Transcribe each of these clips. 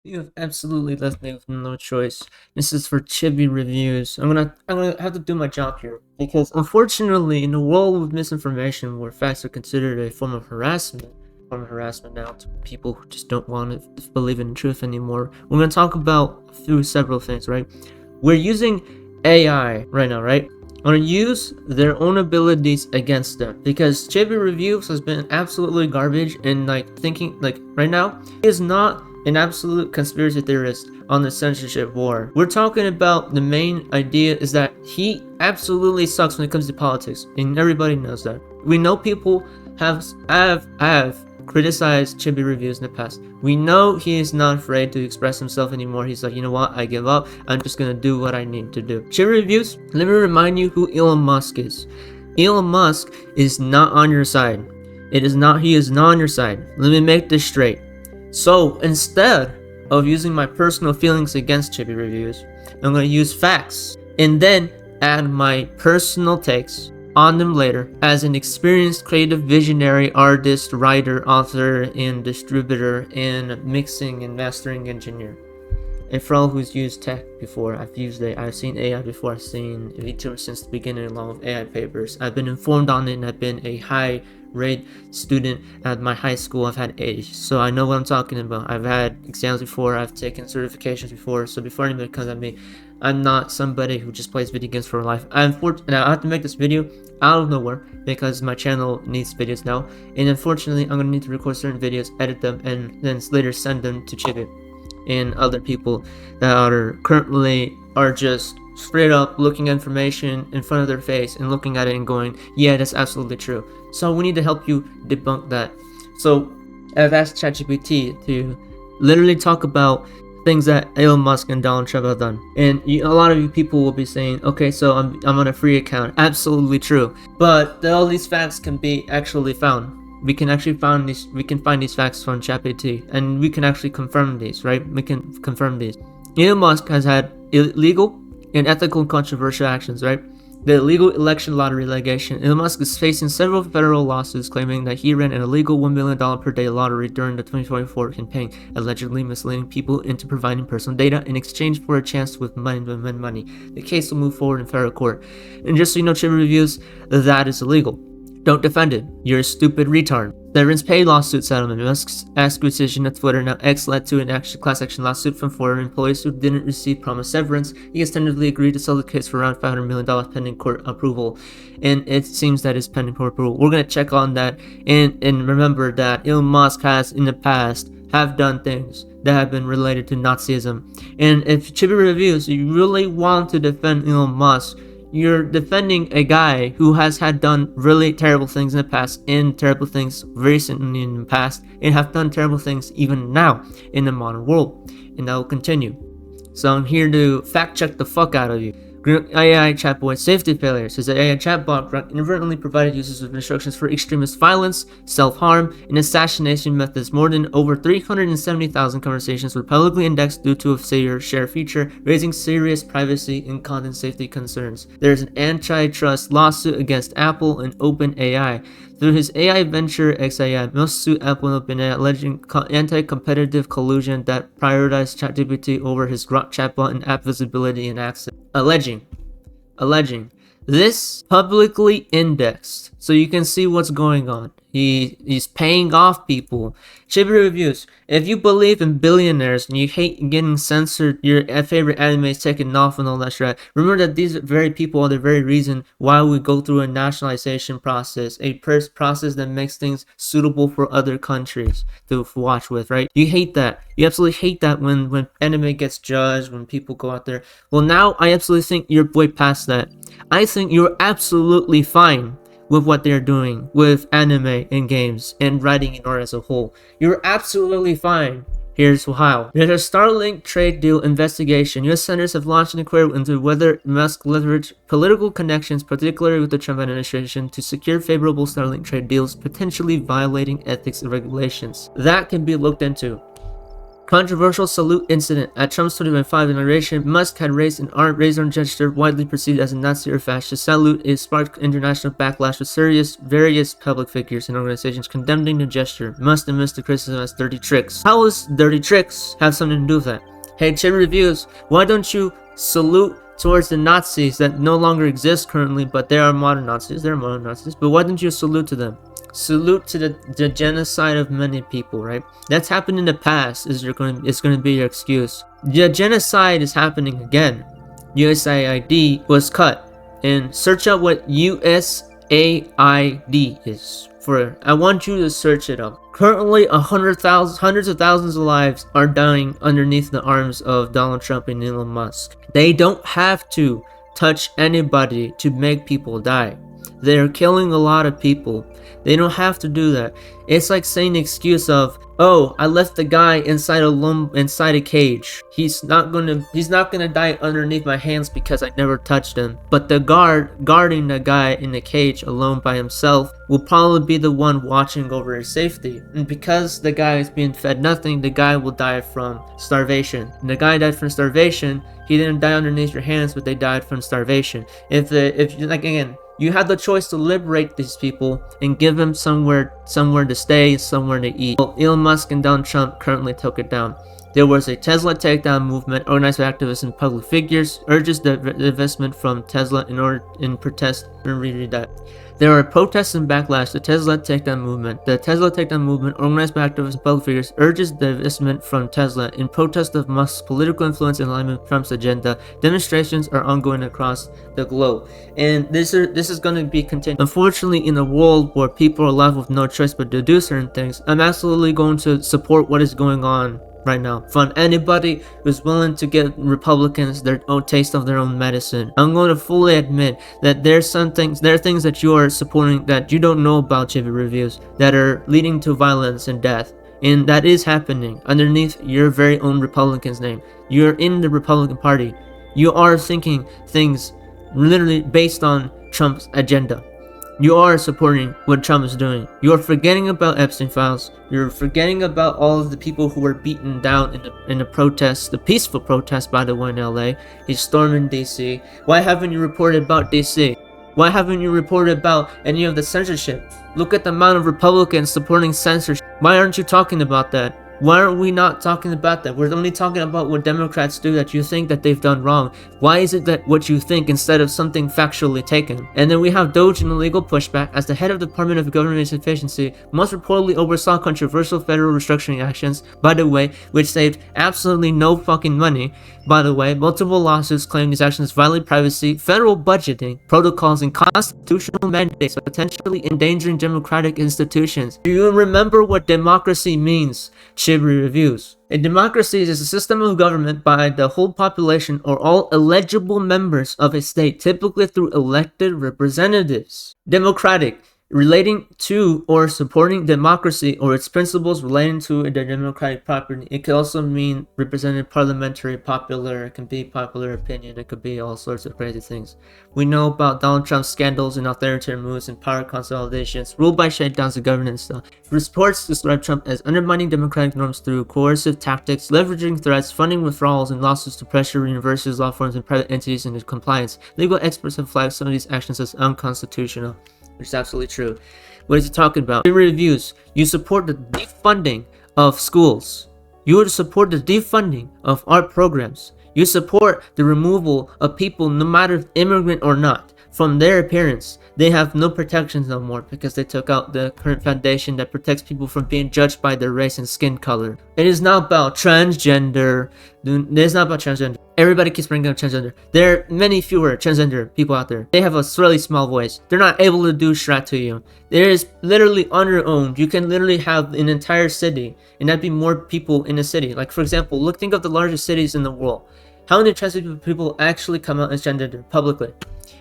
You have absolutely left me with no choice. This is for Chibi Reviews. I'm gonna have to do my job here because unfortunately, in a world of misinformation, where facts are considered a form of harassment now to people who just don't want to believe in truth anymore. We're gonna talk about through several things, right? We're using AI right now, right? I'm gonna use their own abilities against them because Chibi Reviews has been absolutely garbage and like thinking like right now he is not an absolute conspiracy theorist on the censorship war. We're talking about the main idea is that he absolutely sucks when it comes to politics, and everybody knows that. We know people have criticized Chibi Reviews in the past. We know he is not afraid to express himself anymore. He's like, you know what, I give up. I'm just gonna do what I need to do. Chibi Reviews, let me remind you who Elon Musk is. Elon Musk is not on your side. He is not on your side. Let me make this straight. So instead of using my personal feelings against Chibi Reviews, I'm going to use facts and then add my personal takes on them later as an experienced creative visionary, artist, writer, author, and distributor, and mixing and mastering engineer. And for all who's used tech before, I've seen AI before, I've seen VTuber since the beginning along with AI papers. I've been informed on it and I've been a high rate student at my high school. I've had A's, so I know what I'm talking about. I've had exams before, I've taken certifications before, so before anybody comes at me, I'm not somebody who just plays video games for life. And I have to make this video out of nowhere because my channel needs videos now, and unfortunately I'm gonna need to record certain videos, edit them, and then later send them to Chibi and other people that are just straight up looking at information in front of their face and looking at it and going, yeah, that's absolutely true. So we need to help you debunk that. So I've asked ChatGPT to literally talk about things that Elon Musk and Donald Trump have done. And a lot of you people will be saying, okay, so I'm on a free account. Absolutely true. But all these facts can be actually found. We can find these facts from ChatGPT, and we can actually confirm these, right? We can confirm these. Elon Musk has had illegal and ethical and controversial actions, right? The illegal election lottery allegation. Elon Musk is facing several federal lawsuits claiming that he ran an illegal $1 million per day lottery during the 2024 campaign, allegedly misleading people into providing personal data in exchange for a chance to win money. The case will move forward in federal court. And just so you know, Chibi Reviews, that is illegal. Don't defend it. You're a stupid retard. Severance pay lawsuit settlement. Musk's acquisition of Twitter, now X, led to an class action lawsuit from former employees who didn't receive promised severance. He has tentatively agreed to sell the case for around $500 million pending court approval. And it seems that it's pending court approval. We're going to check on that. And remember that Elon Musk has in the past have done things that have been related to Nazism. And if Chibi Reviews, you really want to defend Elon Musk, you're defending a guy who has done really terrible things in the past and terrible things recently in the past and have done terrible things even now in the modern world, and that will continue. So I'm here to fact check the fuck out of you. AI chatbot safety failures. His AI chatbot inadvertently provided users with instructions for extremist violence, self-harm, and assassination methods. More than over 370,000 conversations were publicly indexed due to a failure share feature, raising serious privacy and content safety concerns. There is an antitrust lawsuit against Apple and OpenAI. Through his AI venture XAI, must sue Apple and OpenAI, alleging anti-competitive collusion that prioritized ChatGPT over his Grok chatbot and app visibility and access. Alleging this publicly indexed, so you can see what's going on. He's paying off people. Chibi Reviews, if you believe in billionaires and you hate getting censored, your favorite anime is taken off and all that shit, remember that these very people are the very reason why we go through a nationalization process, a process that makes things suitable for other countries to watch with, right? You hate that. You absolutely hate that when anime gets judged, when people go out there. Well, now I absolutely think you're way past that. I think you're absolutely fine with what they're doing with anime and games and writing in art as a whole. You're absolutely fine. Here's how. There's a Starlink trade deal investigation. U.S. senators have launched an inquiry into whether Musk leveraged political connections, particularly with the Trump administration, to secure favorable Starlink trade deals, potentially violating ethics and regulations. That can be looked into. Controversial salute incident at Trump's 2025 inauguration. Musk had raised an arm gesture widely perceived as a Nazi or fascist salute. It sparked international backlash with various public figures and organizations condemning the gesture. Musk dismissed the criticism as dirty tricks. How does dirty tricks have something to do with that? Hey, ChibiReviews, why don't you salute towards the Nazis that no longer exist currently, but they are modern Nazis? They're modern Nazis, but why don't you salute to them? Salute to the genocide of many people, right? That's happened in the past. It's going to be your excuse. The genocide is happening again. USAID was cut, and search out what USAID is. I want you to search it up. Currently, hundreds of thousands of lives are dying underneath the arms of Donald Trump and Elon Musk. They don't have to touch anybody to make people die. They're killing a lot of people. They don't have to do that. It's like saying the excuse of, oh, I left the guy inside a cage. He's not gonna die underneath my hands because I never touched him. But the guarding the guy in the cage alone by himself will probably be the one watching over his safety. And because the guy is being fed nothing, the guy will die from starvation. And the guy died from starvation. He didn't die underneath your hands, but they died from starvation. You have the choice to liberate these people and give them somewhere to stay, somewhere to eat. Well, Elon Musk and Donald Trump currently took it down. There was a Tesla takedown movement organized by activists and public figures, urges the divestment from Tesla in protest. Read that. There are protests and backlash. The Tesla takedown movement. The Tesla takedown movement, organized by activists and public figures, urges the divestment from Tesla in protest of Musk's political influence in alignment with Trump's agenda. Demonstrations are ongoing across the globe, and this is going to be continued. Unfortunately, in a world where people are left with no choice but to do certain things, I'm absolutely going to support what is going on right now. From anybody who's willing to give Republicans their own taste of their own medicine. I'm going to fully admit that there are things that you are supporting that you don't know about, ChibiReviews, that are leading to violence and death. And that is happening underneath your very own Republican's name. You're in the Republican Party. You are thinking things literally based on Trump's agenda. You are supporting what Trump is doing. You are forgetting about Epstein files. You're forgetting about all of the people who were beaten down in the protests, the peaceful protests, by the way, in LA. He's storming DC. Why haven't you reported about DC? Why haven't you reported about any of the censorship? Look at the amount of Republicans supporting censorship. Why aren't you talking about that? Why are we not talking about that? We're only talking about what Democrats do that you think that they've done wrong. Why is it that what you think instead of something factually taken? And then we have Doge in the legal pushback. As the head of the Department of Government Efficiency, Musk reportedly oversaw controversial federal restructuring actions, by the way, which saved absolutely no fucking money. By the way, multiple lawsuits claim these actions violate privacy, federal budgeting, protocols, and constitutional mandates, potentially endangering democratic institutions. Do you remember what democracy means? ChibiReviews. A democracy is a system of government by the whole population or all eligible members of a state, typically through elected representatives. Democratic, relating to or supporting democracy or its principles relating to the democratic property. It could also mean representative, parliamentary, popular. It can be popular opinion. It could be all sorts of crazy things. We know about Donald Trump's scandals and authoritarian moves and power consolidations, rule by shakedowns of governance stuff. Reports describe Trump as undermining democratic norms through coercive tactics, leveraging threats, funding withdrawals, and lawsuits to pressure universities, law firms, and private entities into compliance. Legal experts have flagged some of these actions as unconstitutional, which is absolutely true. What is he talking about? Reviews. You support the defunding of schools. You would support the defunding of art programs. You support the removal of people, no matter if immigrant or not, from their appearance. They have no protections no more because they took out the current foundation that protects people from being judged by their race and skin color. It is not about transgender. It's not about transgender. Everybody keeps bringing up transgender. There are many fewer transgender people out there. They have a really small voice. They're not able to do shit to you. There is literally on your own. You can literally have an entire city, and that'd be more people in a city. Like, for example, think of the largest cities in the world. How many transgender people actually come out as gender publicly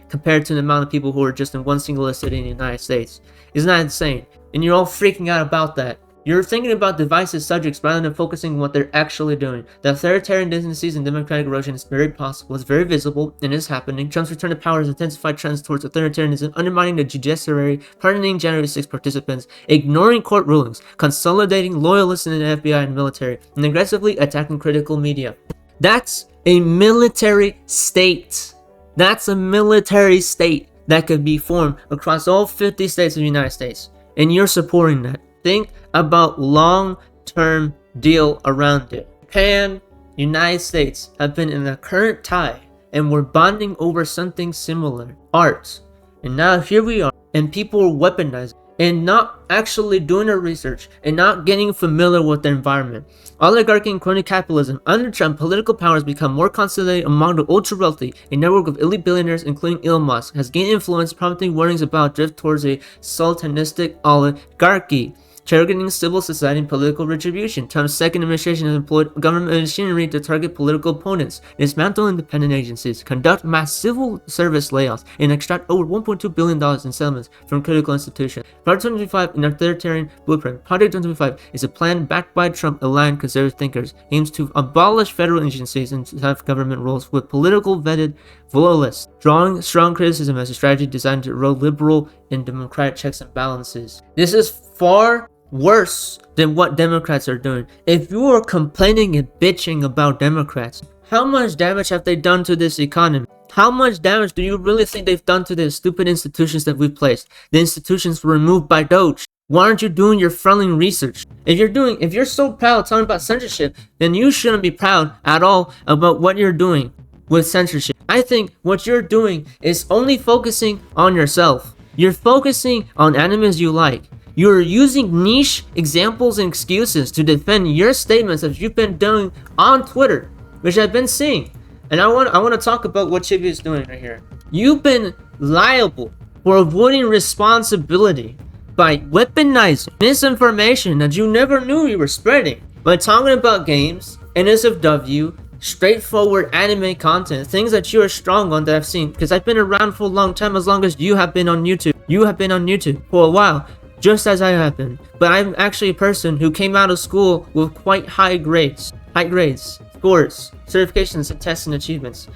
compared to the amount of people who are just in one singular city in the United States? Isn't that insane? And you're all freaking out about that. You're thinking about divisive subjects rather than focusing on what they're actually doing. The authoritarian tendencies and democratic erosion is very possible, it's very visible, and is happening. Trump's return to power has intensified trends towards authoritarianism, undermining the judiciary, pardoning January 6 participants, ignoring court rulings, consolidating loyalists in the FBI and military, and aggressively attacking critical media. That's a military state. That's a military state that could be formed across all 50 states of the United States. And you're supporting that. Think about long-term deal around it. Japan, United States have been in a current tie and we're bonding over something similar, art. And now here we are, and people are weaponizing and not actually doing their research and not getting familiar with their environment. Oligarchy and crony capitalism. Under Trump, political power has become more concentrated among the ultra-wealthy. A network of elite billionaires, including Elon Musk, has gained influence, prompting warnings about drift towards a sultanistic oligarchy, targeting civil society and political retribution. Trump's second administration has employed government machinery to target political opponents, dismantle independent agencies, conduct mass civil service layoffs, and extract over $1.2 billion in settlements from critical institutions. Project 2025, an authoritarian blueprint. Project 2025 is a plan backed by Trump-aligned conservative thinkers, aims to abolish federal agencies and have government roles with political vetted loyalists, drawing strong criticism as a strategy designed to erode liberal and democratic checks and balances. This is far worse than what Democrats are doing. If you are complaining and bitching about Democrats, how much damage have they done to this economy? How much damage do you really think they've done to the stupid institutions that we've placed? The institutions were removed by Doge. Why aren't you doing your friendly research? If you're so proud talking about censorship, then you shouldn't be proud at all about what you're doing with censorship. I think what you're doing is only focusing on yourself. You're focusing on enemies you like. You're using niche examples and excuses to defend your statements that you've been doing on Twitter, which I've been seeing. And I want to talk about what Chibi is doing right here. You've been liable for avoiding responsibility by weaponizing misinformation that you never knew you were spreading by talking about games, NSFW, straightforward anime content, things that you are strong on that I've seen, because I've been around for a long time, as long as you have been on YouTube. You have been on YouTube for a while, just as I have been. But I'm actually a person who came out of school with quite high grades, scores, certifications, and tests and achievements.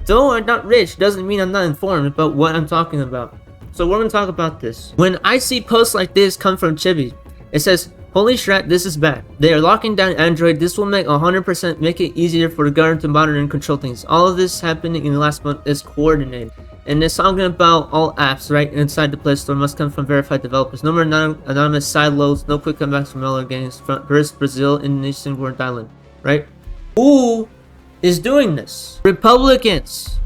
Though I'm not rich, doesn't mean I'm not informed about what I'm talking about. So we're gonna talk about this. When I see posts like this come from Chibi, it says, "Holy shit, this is bad. They are locking down Android. This will make 100% make it easier for the government to monitor and control things. All of this happening in the last month is coordinated." And it's talking about all apps right inside the Play Store must come from verified developers. No more anonymous sideloads, no quick comebacks from other games. Versus Brazil, Indonesia, Singapore, and Thailand. Right? Who is doing this? Republicans.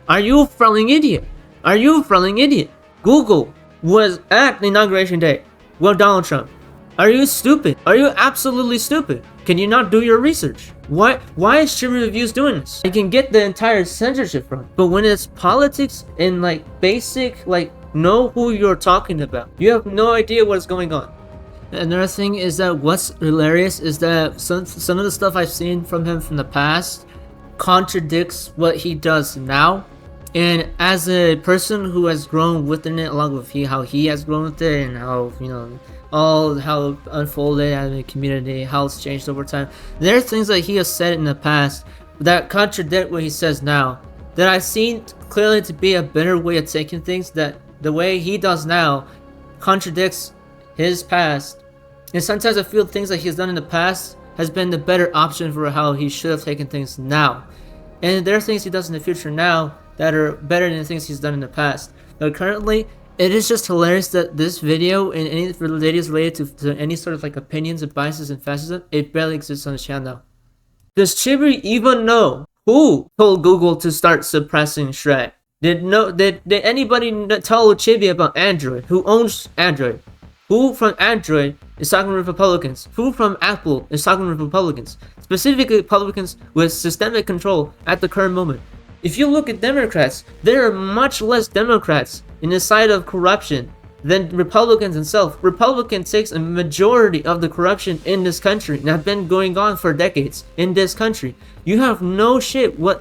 Are you a friendly idiot? Are you a friendly idiot? Google was at the inauguration day. Well, Donald Trump. Are you stupid? Are you absolutely stupid? Can you not do your research? Why is ChibiReviews doing this? I can get the entire censorship from, but when it's politics and like basic, like know who you're talking about, you have no idea what's going on. Another thing is that what's hilarious is that some of the stuff I've seen from him from the past contradicts what he does now. And as a person who has grown within it, along with how he has grown with it, and how, you know, all how unfolded as a community, how it's changed over time, there are things that he has said in the past that contradict what he says now, that I've seen clearly to be a better way of taking things, that the way he does now contradicts his past. And sometimes I feel things that he's done in the past has been the better option for how he should have taken things now. And there are things he does in the future now that are better than the things he's done in the past. But currently, it is just hilarious that this video and any videos related to any sort of like opinions and biases and fascism, it barely exists on the channel. Does Chibi even know who told Google to start suppressing Shrek? Did anybody tell Chibi about Android? Who owns Android? Who from Android is talking with Republicans? Who from Apple is talking with Republicans? Specifically Republicans with systemic control at the current moment. If you look at Democrats, there are much less Democrats in the side of corruption than Republicans themselves. Republicans takes a majority of the corruption in this country and have been going on for decades in this country. You have no shit what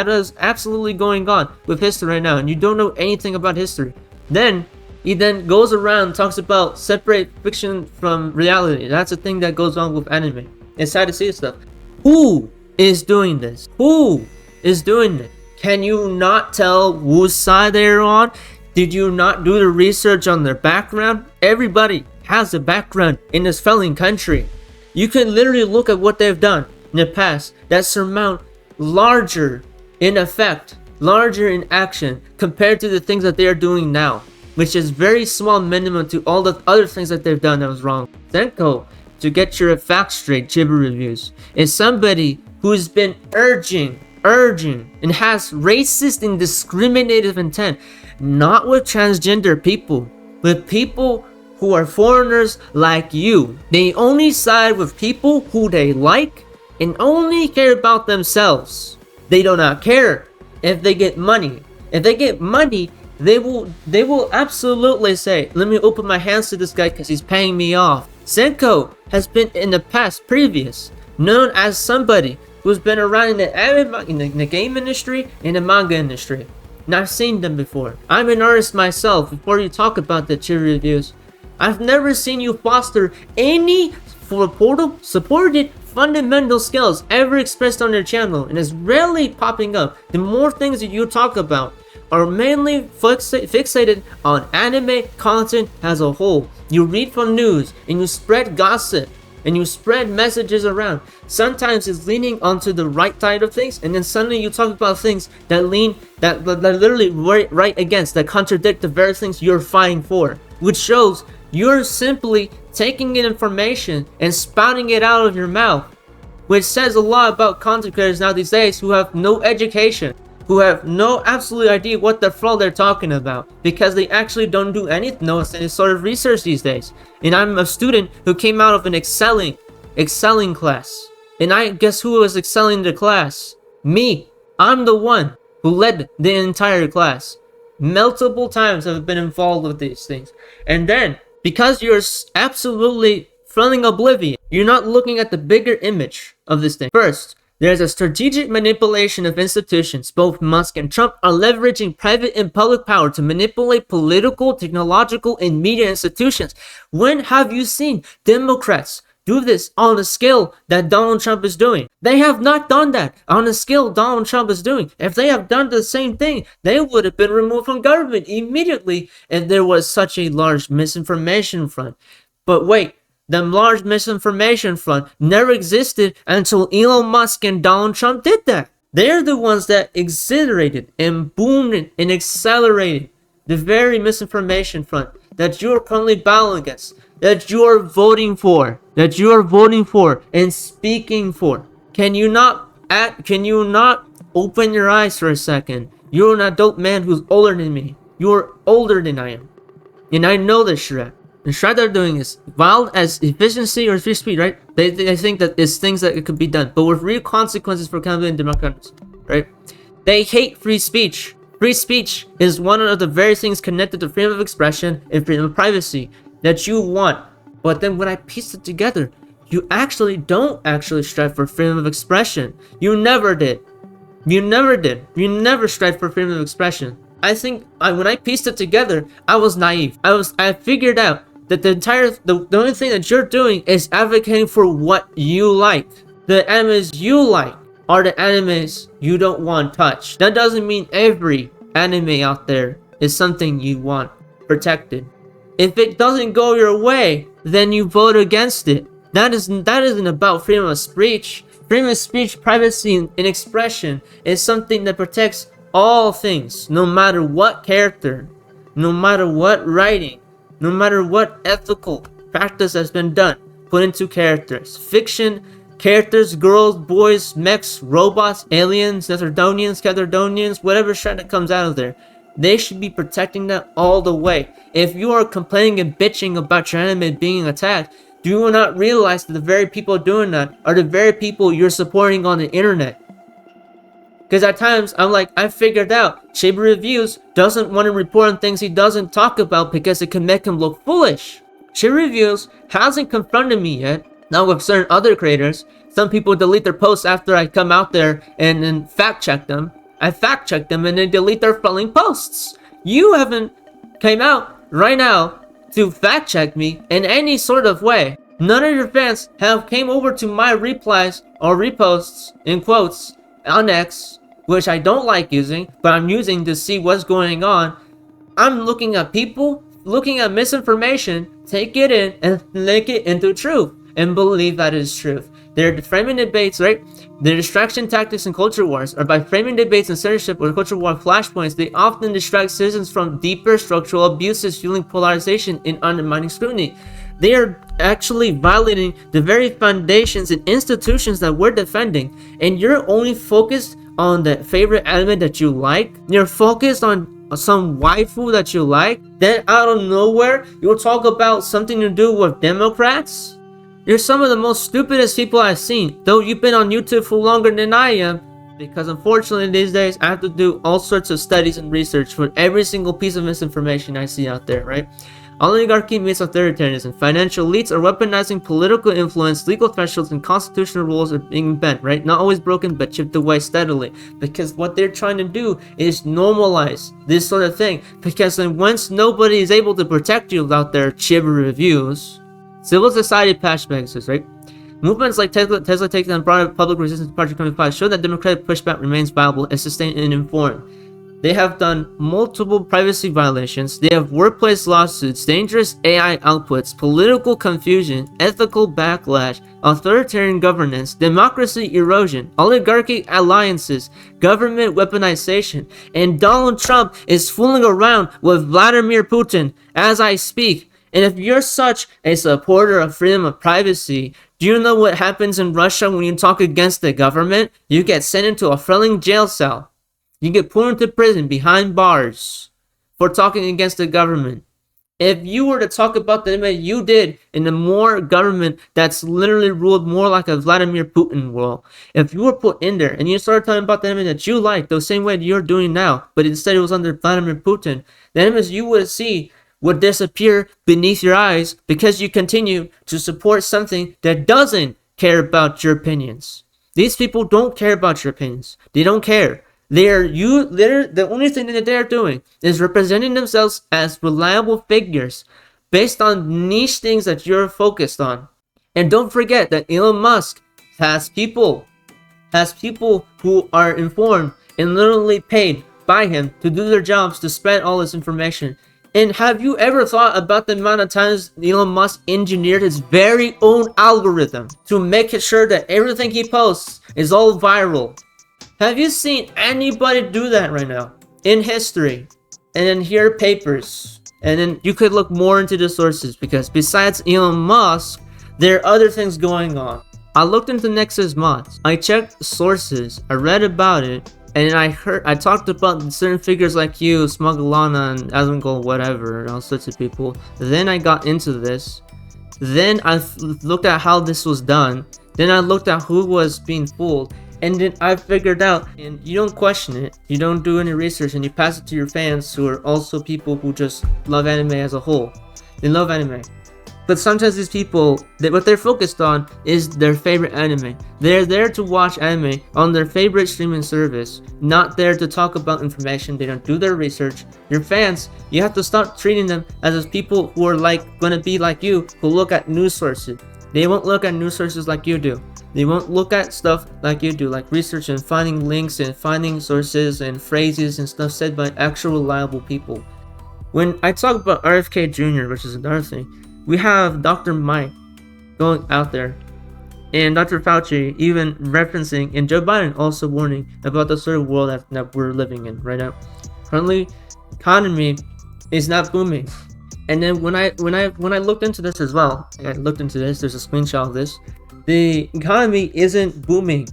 is absolutely going on with history right now, and you don't know anything about history. Then He then goes around and talks about separate fiction from reality. That's a thing that goes on with anime. It's sad to see stuff. Who is doing this? Who is doing it? Can you not tell whose side they're on? Did you not do the research on their background? Everybody has a background in this felling country. You can literally look at what they've done in the past that surmount larger in effect, larger in action compared to the things that they are doing now, which is very small minimum to all the other things that they've done that was wrong. Senko, to get your facts straight, ChibiReviews, is somebody who's been urging, and has racist and discriminative intent, not with transgender people, with people who are foreigners like you. They only side with people who they like and only care about themselves. They do not care if they get money. If they get money, they will absolutely say, let me open my hands to this guy because he's paying me off. Senko has been in the past previous known as somebody who's been around in the anime, in the game industry, in the manga industry. And I've seen them before. I'm an artist myself. Before you talk about the ChibiReviews, I've never seen you foster any supported fundamental skills ever expressed on your channel, and it's rarely popping up. The more things that you talk about are mainly fixated on anime content as a whole. You read from news and you spread gossip and you spread messages around. Sometimes it's leaning onto the right side of things, and then suddenly you talk about things that literally right against, that contradict the very things you're fighting for, which shows you're simply taking in information and spouting it out of your mouth, which says a lot about content creators now these days who have no education, who have no absolute idea what the fuck they're talking about, because they actually don't do any sort of research these days. And I'm a student who came out of an excelling class, and I guess who was excelling the class? Me. I'm the one who led the entire class. Multiple times I've been involved with these things, and then because you're absolutely feeling oblivion, you're not looking at the bigger image of this thing. First, there's a strategic manipulation of institutions. Both Musk and Trump are leveraging private and public power to manipulate political, technological, and media institutions. When have you seen Democrats do this on the scale that Donald Trump is doing? They have not done that on the scale Donald Trump is doing. If they have done the same thing, they would have been removed from government immediately if there was such a large misinformation front. But wait, the large misinformation front never existed until Elon Musk and Donald Trump did that. They're the ones that accelerated and boomed and accelerated the very misinformation front that you're currently battling against, that you're voting for, and speaking for. Can you not open your eyes for a second? You're an adult man who's older than me. You're older than I am. And I know this, Shrek. The Shrek they're doing is wild as efficiency or free speech, right? They think that it's things that it could be done, but with real consequences for Canadian democrats, right? They hate free speech. Free speech is one of the very things connected to freedom of expression and freedom of privacy that you want. But then when I pieced it together, you actually don't strive for freedom of expression. You never did. You never strived for freedom of expression. I think when I pieced it together, I was naive. I figured out that the only thing that you're doing is advocating for what you like. The animes you like are the animes you don't want touched. That doesn't mean every anime out there is something you want protected. If it doesn't go your way, then you vote against it. That isn't about freedom of speech. Freedom of speech, privacy, and expression is something that protects all things, no matter what character, no matter what writing, no matter what ethical practice has been done, put into characters. Fiction, characters, girls, boys, mechs, robots, aliens, Caledonians, whatever shit that comes out of there. They should be protecting that all the way. If you are complaining and bitching about your anime being attacked, do you not realize that the very people doing that are the very people you're supporting on the internet? Because at times, I'm like, I figured out ChibiReviews doesn't want to report on things he doesn't talk about because it can make him look foolish. ChibiReviews hasn't confronted me yet. Now with certain other creators, some people delete their posts after I come out there and then fact check them. I fact check them and then delete their following posts. You haven't came out right now to fact check me in any sort of way. None of your fans have came over to my replies or reposts, in quotes, on X, which I don't like using, but I'm using to see what's going on. I'm looking at people, looking at misinformation, take it in, and make it into truth, and believe that is truth. They're framing debates, right? The distraction tactics and culture wars are by framing debates and censorship or culture war flashpoints. They often distract citizens from deeper structural abuses, fueling polarization and undermining scrutiny. They are actually violating the very foundations and institutions that we're defending, and you're only focused on the favorite anime that you like. You're focused on some waifu that you like. Then out of nowhere, you'll talk about something to do with Democrats. You're some of the most stupidest people I've seen, though you've been on YouTube for longer than I am, because unfortunately these days I have to do all sorts of studies and research for every single piece of misinformation I see out there, right? Oligarchy meets authoritarianism. Financial elites are weaponizing political influence, legal thresholds, and constitutional rules are being bent, right? Not always broken, but chipped away steadily. Because what they're trying to do is normalize this sort of thing. Because then once nobody is able to protect you without their ChibiReviews, civil society patchbacks, right? Movements like Tesla taking on broader public resistance to Project 25 show that democratic pushback remains viable and sustained and informed. They have done multiple privacy violations. They have workplace lawsuits, dangerous AI outputs, political confusion, ethical backlash, authoritarian governance, democracy erosion, oligarchic alliances, government weaponization, and Donald Trump is fooling around with Vladimir Putin as I speak. And if you're such a supporter of freedom of privacy, do you know what happens in Russia when you talk against the government? You get sent into a felon jail cell. You get put into prison behind bars for talking against the government. If you were to talk about the way you did in a more government that's literally ruled more like a Vladimir Putin world, if you were put in there and you started talking about the enemy that you like the same way that you're doing now, but instead it was under Vladimir Putin, the enemies you would see would disappear beneath your eyes because you continue to support something that doesn't care about your opinions. These people don't care about your opinions. They don't care. The only thing that they're doing is representing themselves as reliable figures based on niche things that you're focused on. And don't forget that Elon Musk has people who are informed and literally paid by him to do their jobs to spread all this information. And have you ever thought about the amount of times Elon Musk engineered his very own algorithm to make it sure that everything he posts is all viral? Have you seen anybody do that right now in history? And then here are papers. And then you could look more into the sources, because besides Elon Musk, there are other things going on. I looked into Nexus mods. I checked sources. I read about it. And I talked about certain figures like you, Smuggleana and Asmongold, whatever, and all sorts of people. Then I got into this. Then I looked at how this was done. Then I looked at who was being fooled. And then I figured out, and you don't question it, you don't do any research, and you pass it to your fans who are also people who just love anime as a whole. They love anime. But sometimes these people, what they're focused on is their favorite anime. They're there to watch anime on their favorite streaming service, not there to talk about information. They don't do their research. Your fans, you have to stop treating them as people who are gonna be like you, who look at news sources. They won't look at news sources like you do. They won't look at stuff like you do, like research and finding links and finding sources and phrases and stuff said by actual reliable people. When I talk about RFK Jr., which is another thing, we have Dr. Mike going out there, and Dr. Fauci even referencing, and Joe Biden also warning about the sort of world that we're living in right now. Currently, economy is not booming. And then when I looked into this as well, there's a screenshot of this. The economy isn't booming.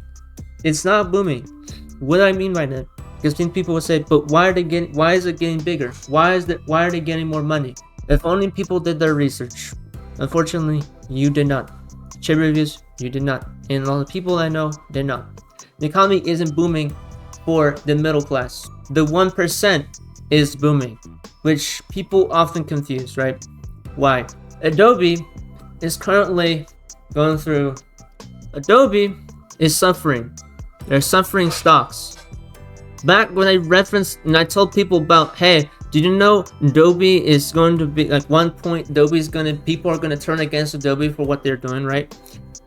It's not booming. What do I mean by that? Because people will say, but why is it getting bigger? Why are they getting more money? If only people did their research. Unfortunately, you did not. ChibiReviews, you did not. And all the people I know, did not. The economy isn't booming for the middle class. The 1% is booming, which people often confuse, right? Why? Adobe is currently going through. Adobe is suffering. They're suffering stocks. Back when I referenced and I told people about, hey, Did you know Adobe is going to be like one point? People are gonna turn against Adobe for what they're doing, right?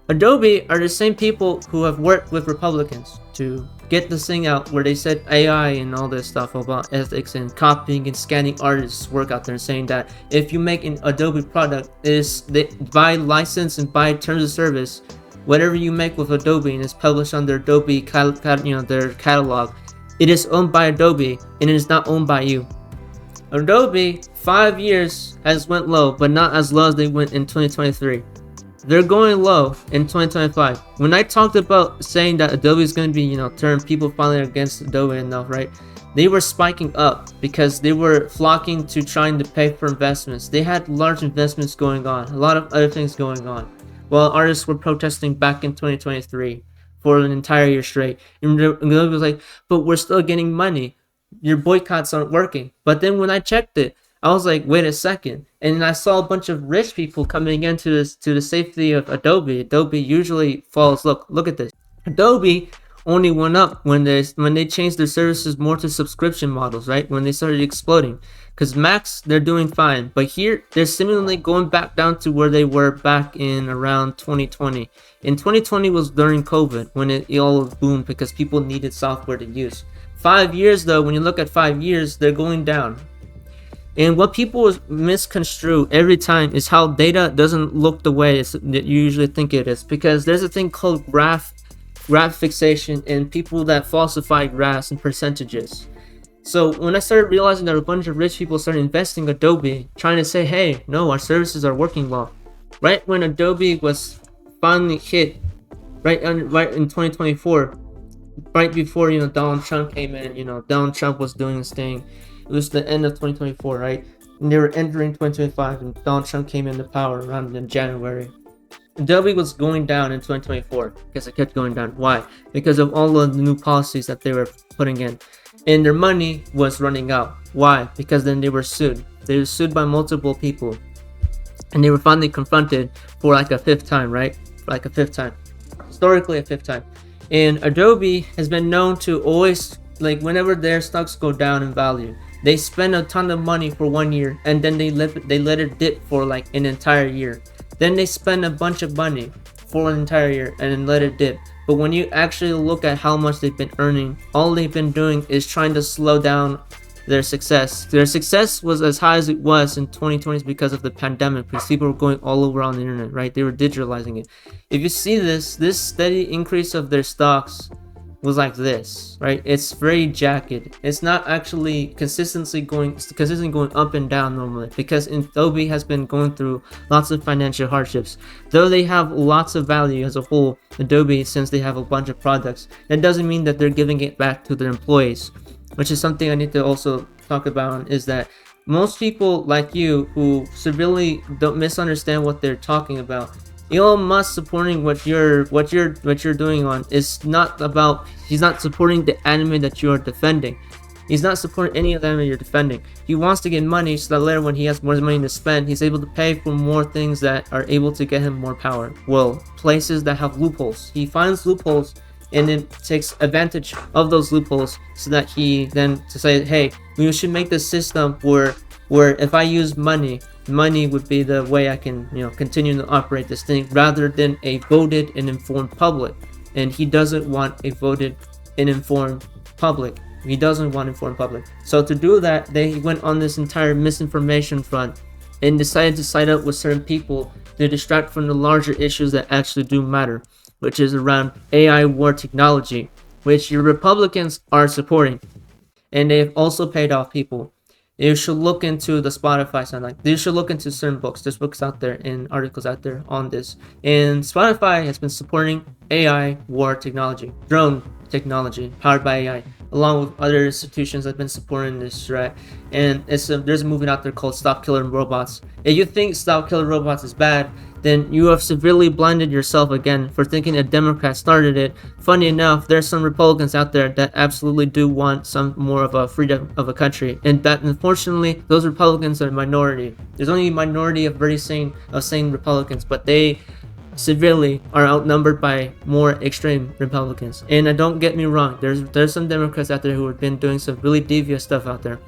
Adobe are the same people who have worked with Republicans to get this thing out where they said AI and all this stuff about ethics and copying and scanning artists' work out there, and saying that if you make an Adobe product, they by license and by terms of service, whatever you make with Adobe and is published under Adobe, their catalog, it is owned by Adobe and it is not owned by you. Adobe 5 years has went low, but not as low as they went in 2023. They're going low in 2025. When I talked about saying that Adobe is going to be, turn people finally against Adobe enough, right? They were spiking up because they were flocking to trying to pay for investments. They had large investments going on, a lot of other things going on, while artists were protesting back in 2023 for an entire year straight. And Adobe was like, but we're still getting money. Your boycotts aren't working. But then when I checked it, I was like, wait a second. And I saw a bunch of rich people coming into this to the safety of Adobe. Adobe usually falls. Look at this. Adobe only went up when they changed their services more to subscription models, right? When they started exploding. Because Macs, they're doing fine. But here, they're similarly going back down to where they were back in around 2020. And 2020 was during COVID when it all boomed because people needed software to use. 5 years though, when you look at 5 years, they're going down. And what people misconstrue every time is how data doesn't look the way that you usually think it is. Because there's a thing called graph fixation and people that falsify graphs and percentages. So when I started realizing that a bunch of rich people started investing in Adobe, trying to say, hey, no, our services are working well. Right when Adobe was finally hit, right in 2024, right before Donald Trump came in, Donald Trump was doing this thing. It was the end of 2024, right? And they were entering 2025, and Donald Trump came into power around in January. Adobe was going down in 2024 because it kept going down. Why? Because of all of the new policies that they were putting in, and their money was running out. Why? Because then they were sued. They were sued by multiple people, and they were finally confronted for like a fifth time, right? Like a fifth time, historically a fifth time. And Adobe has been known to always, like, whenever their stocks go down in value, they spend a ton of money for 1 year and then they let it dip for like an entire year. Then they spend a bunch of money for an entire year and then let it dip. But when you actually look at how much they've been earning, all they've been doing is trying to slow down their success. Their success was as high as it was in 2020 because of the pandemic, because people were going all over on the internet, right? They were digitalizing it. If you see this steady increase of their stocks was like this, right? It's very jagged. It's not actually consistently going up and down normally, because Adobe has been going through lots of financial hardships. Though they have lots of value as a whole, Adobe, since they have a bunch of products, that doesn't mean that they're giving it back to their employees, which is something I need to also talk about, is that most people like you who severely don't misunderstand what they're talking about. Elon Musk supporting what you're doing on is not about, he's not supporting the anime that you are defending. He's not supporting any of them that you're defending. He wants to get money so that later when he has more money to spend, he's able to pay for more things that are able to get him more power. Well, places that have loopholes. He finds loopholes and then takes advantage of those loopholes so that he then to say, hey, we should make this system where if I use money would be the way I can, continue to operate this thing, rather than a voted and informed public. And he doesn't want a voted and informed public. He doesn't want informed public. So to do that, they went on this entire misinformation front and decided to side up with certain people to distract from the larger issues that actually do matter, which is around AI war technology, which your Republicans are supporting. And they've also paid off people. You should look into the Spotify sound. Like, you should look into certain books. There's books out there and articles out there on this. And Spotify has been supporting AI war technology, drone technology powered by AI, along with other institutions that have been supporting this, right? And there's a movement out there called Stop Killing Robots. If you think Stop Killing Robots is bad, then you have severely blinded yourself again for thinking a Democrat started it. Funny enough, there's some Republicans out there that absolutely do want some more of a freedom of a country, and that unfortunately those Republicans are a minority. There's only a minority of very sane Republicans, but they severely are outnumbered by more extreme Republicans. And don't get me wrong, there's some Democrats out there who have been doing some really devious stuff out there.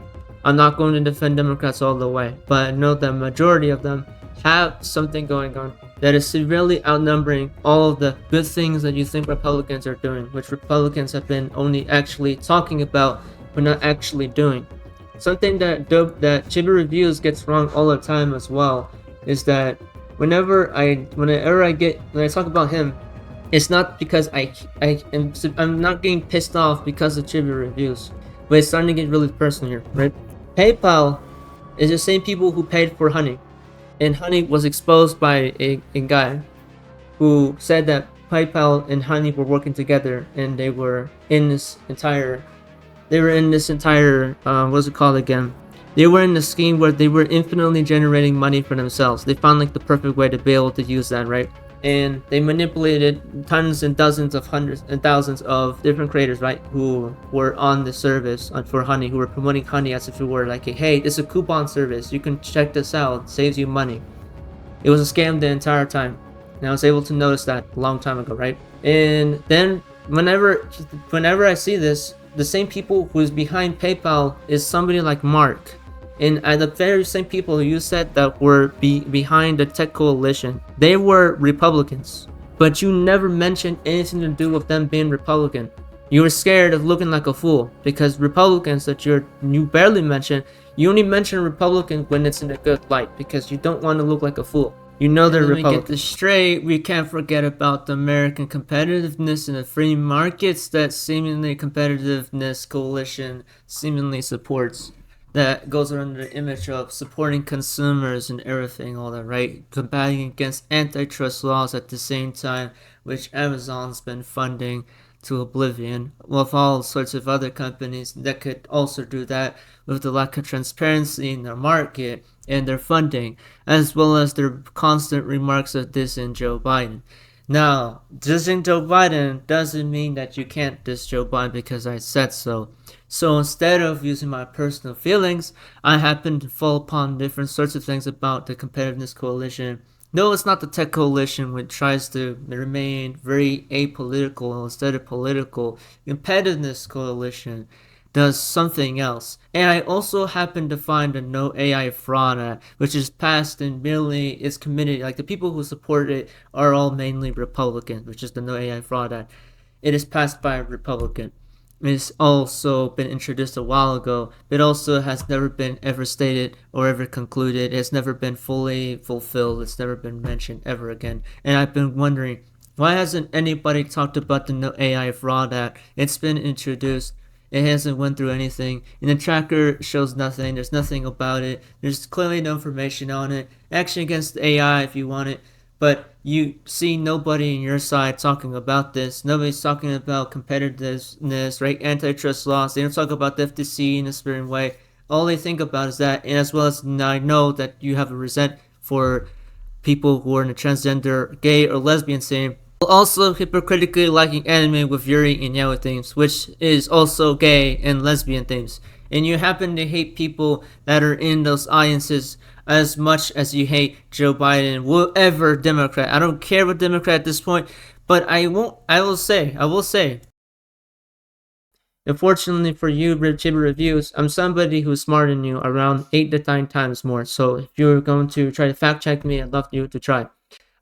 I'm not going to defend Democrats all the way, but I know the majority of them have something going on that is severely outnumbering all of the good things that you think Republicans are doing, which Republicans have been only actually talking about but not actually doing. Something that ChibiReviews gets wrong all the time as well is that whenever I talk about him, it's not because I'm not getting pissed off because of ChibiReviews, but it's starting to get really personal here, right? PayPal is the same people who paid for Honey, and Honey was exposed by a guy who said that PayPal and Honey were working together, and they were in this entire what's it called again? They were in the scheme where they were infinitely generating money for themselves. They found like the perfect way to be able to use that, right? And they manipulated tons and dozens of hundreds and thousands of different creators, right, who were on the service for Honey, who were promoting Honey as if it were like, hey, this is a coupon service, you can check this out, it saves you money. It was a scam the entire time, and I was able to notice that a long time ago, right? And then whenever I see this, the same people who's behind PayPal is somebody like Mark, and the very same people you said that were behind the tech coalition, they were Republicans, but you never mentioned anything to do with them being Republican. You were scared of looking like a fool because Republicans that you barely mention, you only mention Republican when it's in a good light because you don't want to look like a fool. You know they're Republican. Let me get this straight. We can't forget about the American competitiveness in the free markets that seemingly competitiveness coalition seemingly supports. That goes under the image of supporting consumers and everything, all that, right? Combating against antitrust laws at the same time, which Amazon's been funding to oblivion, with all sorts of other companies that could also do that with the lack of transparency in their market and their funding, as well as their constant remarks of dissing Joe Biden. Now, dissing Joe Biden doesn't mean that you can't diss Joe Biden because I said so. So instead of using my personal feelings, I happen to fall upon different sorts of things about the competitiveness coalition. No, it's not the tech coalition, which tries to remain very apolitical instead of political. Competitiveness coalition does something else. And I also happen to find a No AI Fraud Act, which is passed and merely is committed, like the people who support it are all mainly Republicans, which is the No AI Fraud Act. It is passed by a Republican. It's also been introduced a while ago, but also has never been ever stated or ever concluded. It's never been fully fulfilled. It's never been mentioned ever again. And I've been wondering, why hasn't anybody talked about the No AI Fraud Act? It's been introduced. It hasn't went through anything, and the tracker shows nothing. There's nothing about it. There's clearly no information on it. Action against AI if you want it, but you see nobody on your side talking about this. Nobody's talking about competitiveness, right? Antitrust laws. They don't talk about the FTC in a certain way. All they think about is that, and as well as I know that you have a resent for people who are in the transgender, gay, or lesbian scene. Also hypocritically liking anime with Yuri and Yaoi themes, which is also gay and lesbian themes. And you happen to hate people that are in those audiences as much as you hate Joe Biden, whatever Democrat. I don't care what Democrat at this point, but I will say, unfortunately for you, ChibiReviews, I'm somebody who's smarter than you around 8 to 9 times more. So if you're going to try to fact check me, I'd love you to try.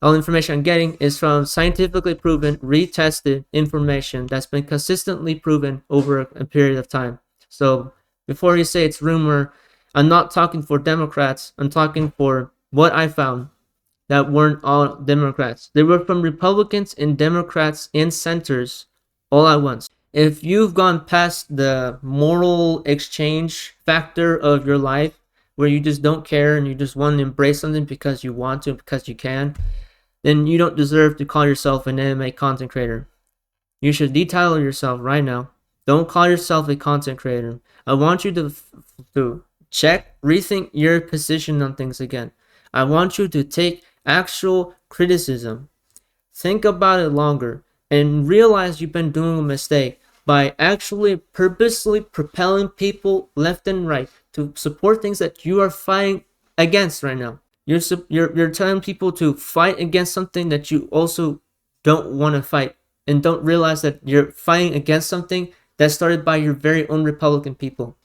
All the information I'm getting is from scientifically proven, retested information that's been consistently proven over a period of time. So before you say it's rumor, I'm not talking for Democrats. I'm talking for what I found that weren't all Democrats. They were from Republicans and Democrats and centers all at once. If you've gone past the moral exchange factor of your life, where you just don't care and you just want to embrace something because you want to, because you can, then you don't deserve to call yourself an anime content creator. You should detitle yourself right now. Don't call yourself a content creator. I want you to check, rethink your position on things again. I want you to take actual criticism. Think about it longer and realize you've been doing a mistake by actually purposely propelling people left and right to support things that you are fighting against right now. You're telling people to fight against something that you also don't want to fight, and don't realize that you're fighting against something that started by your very own Republican people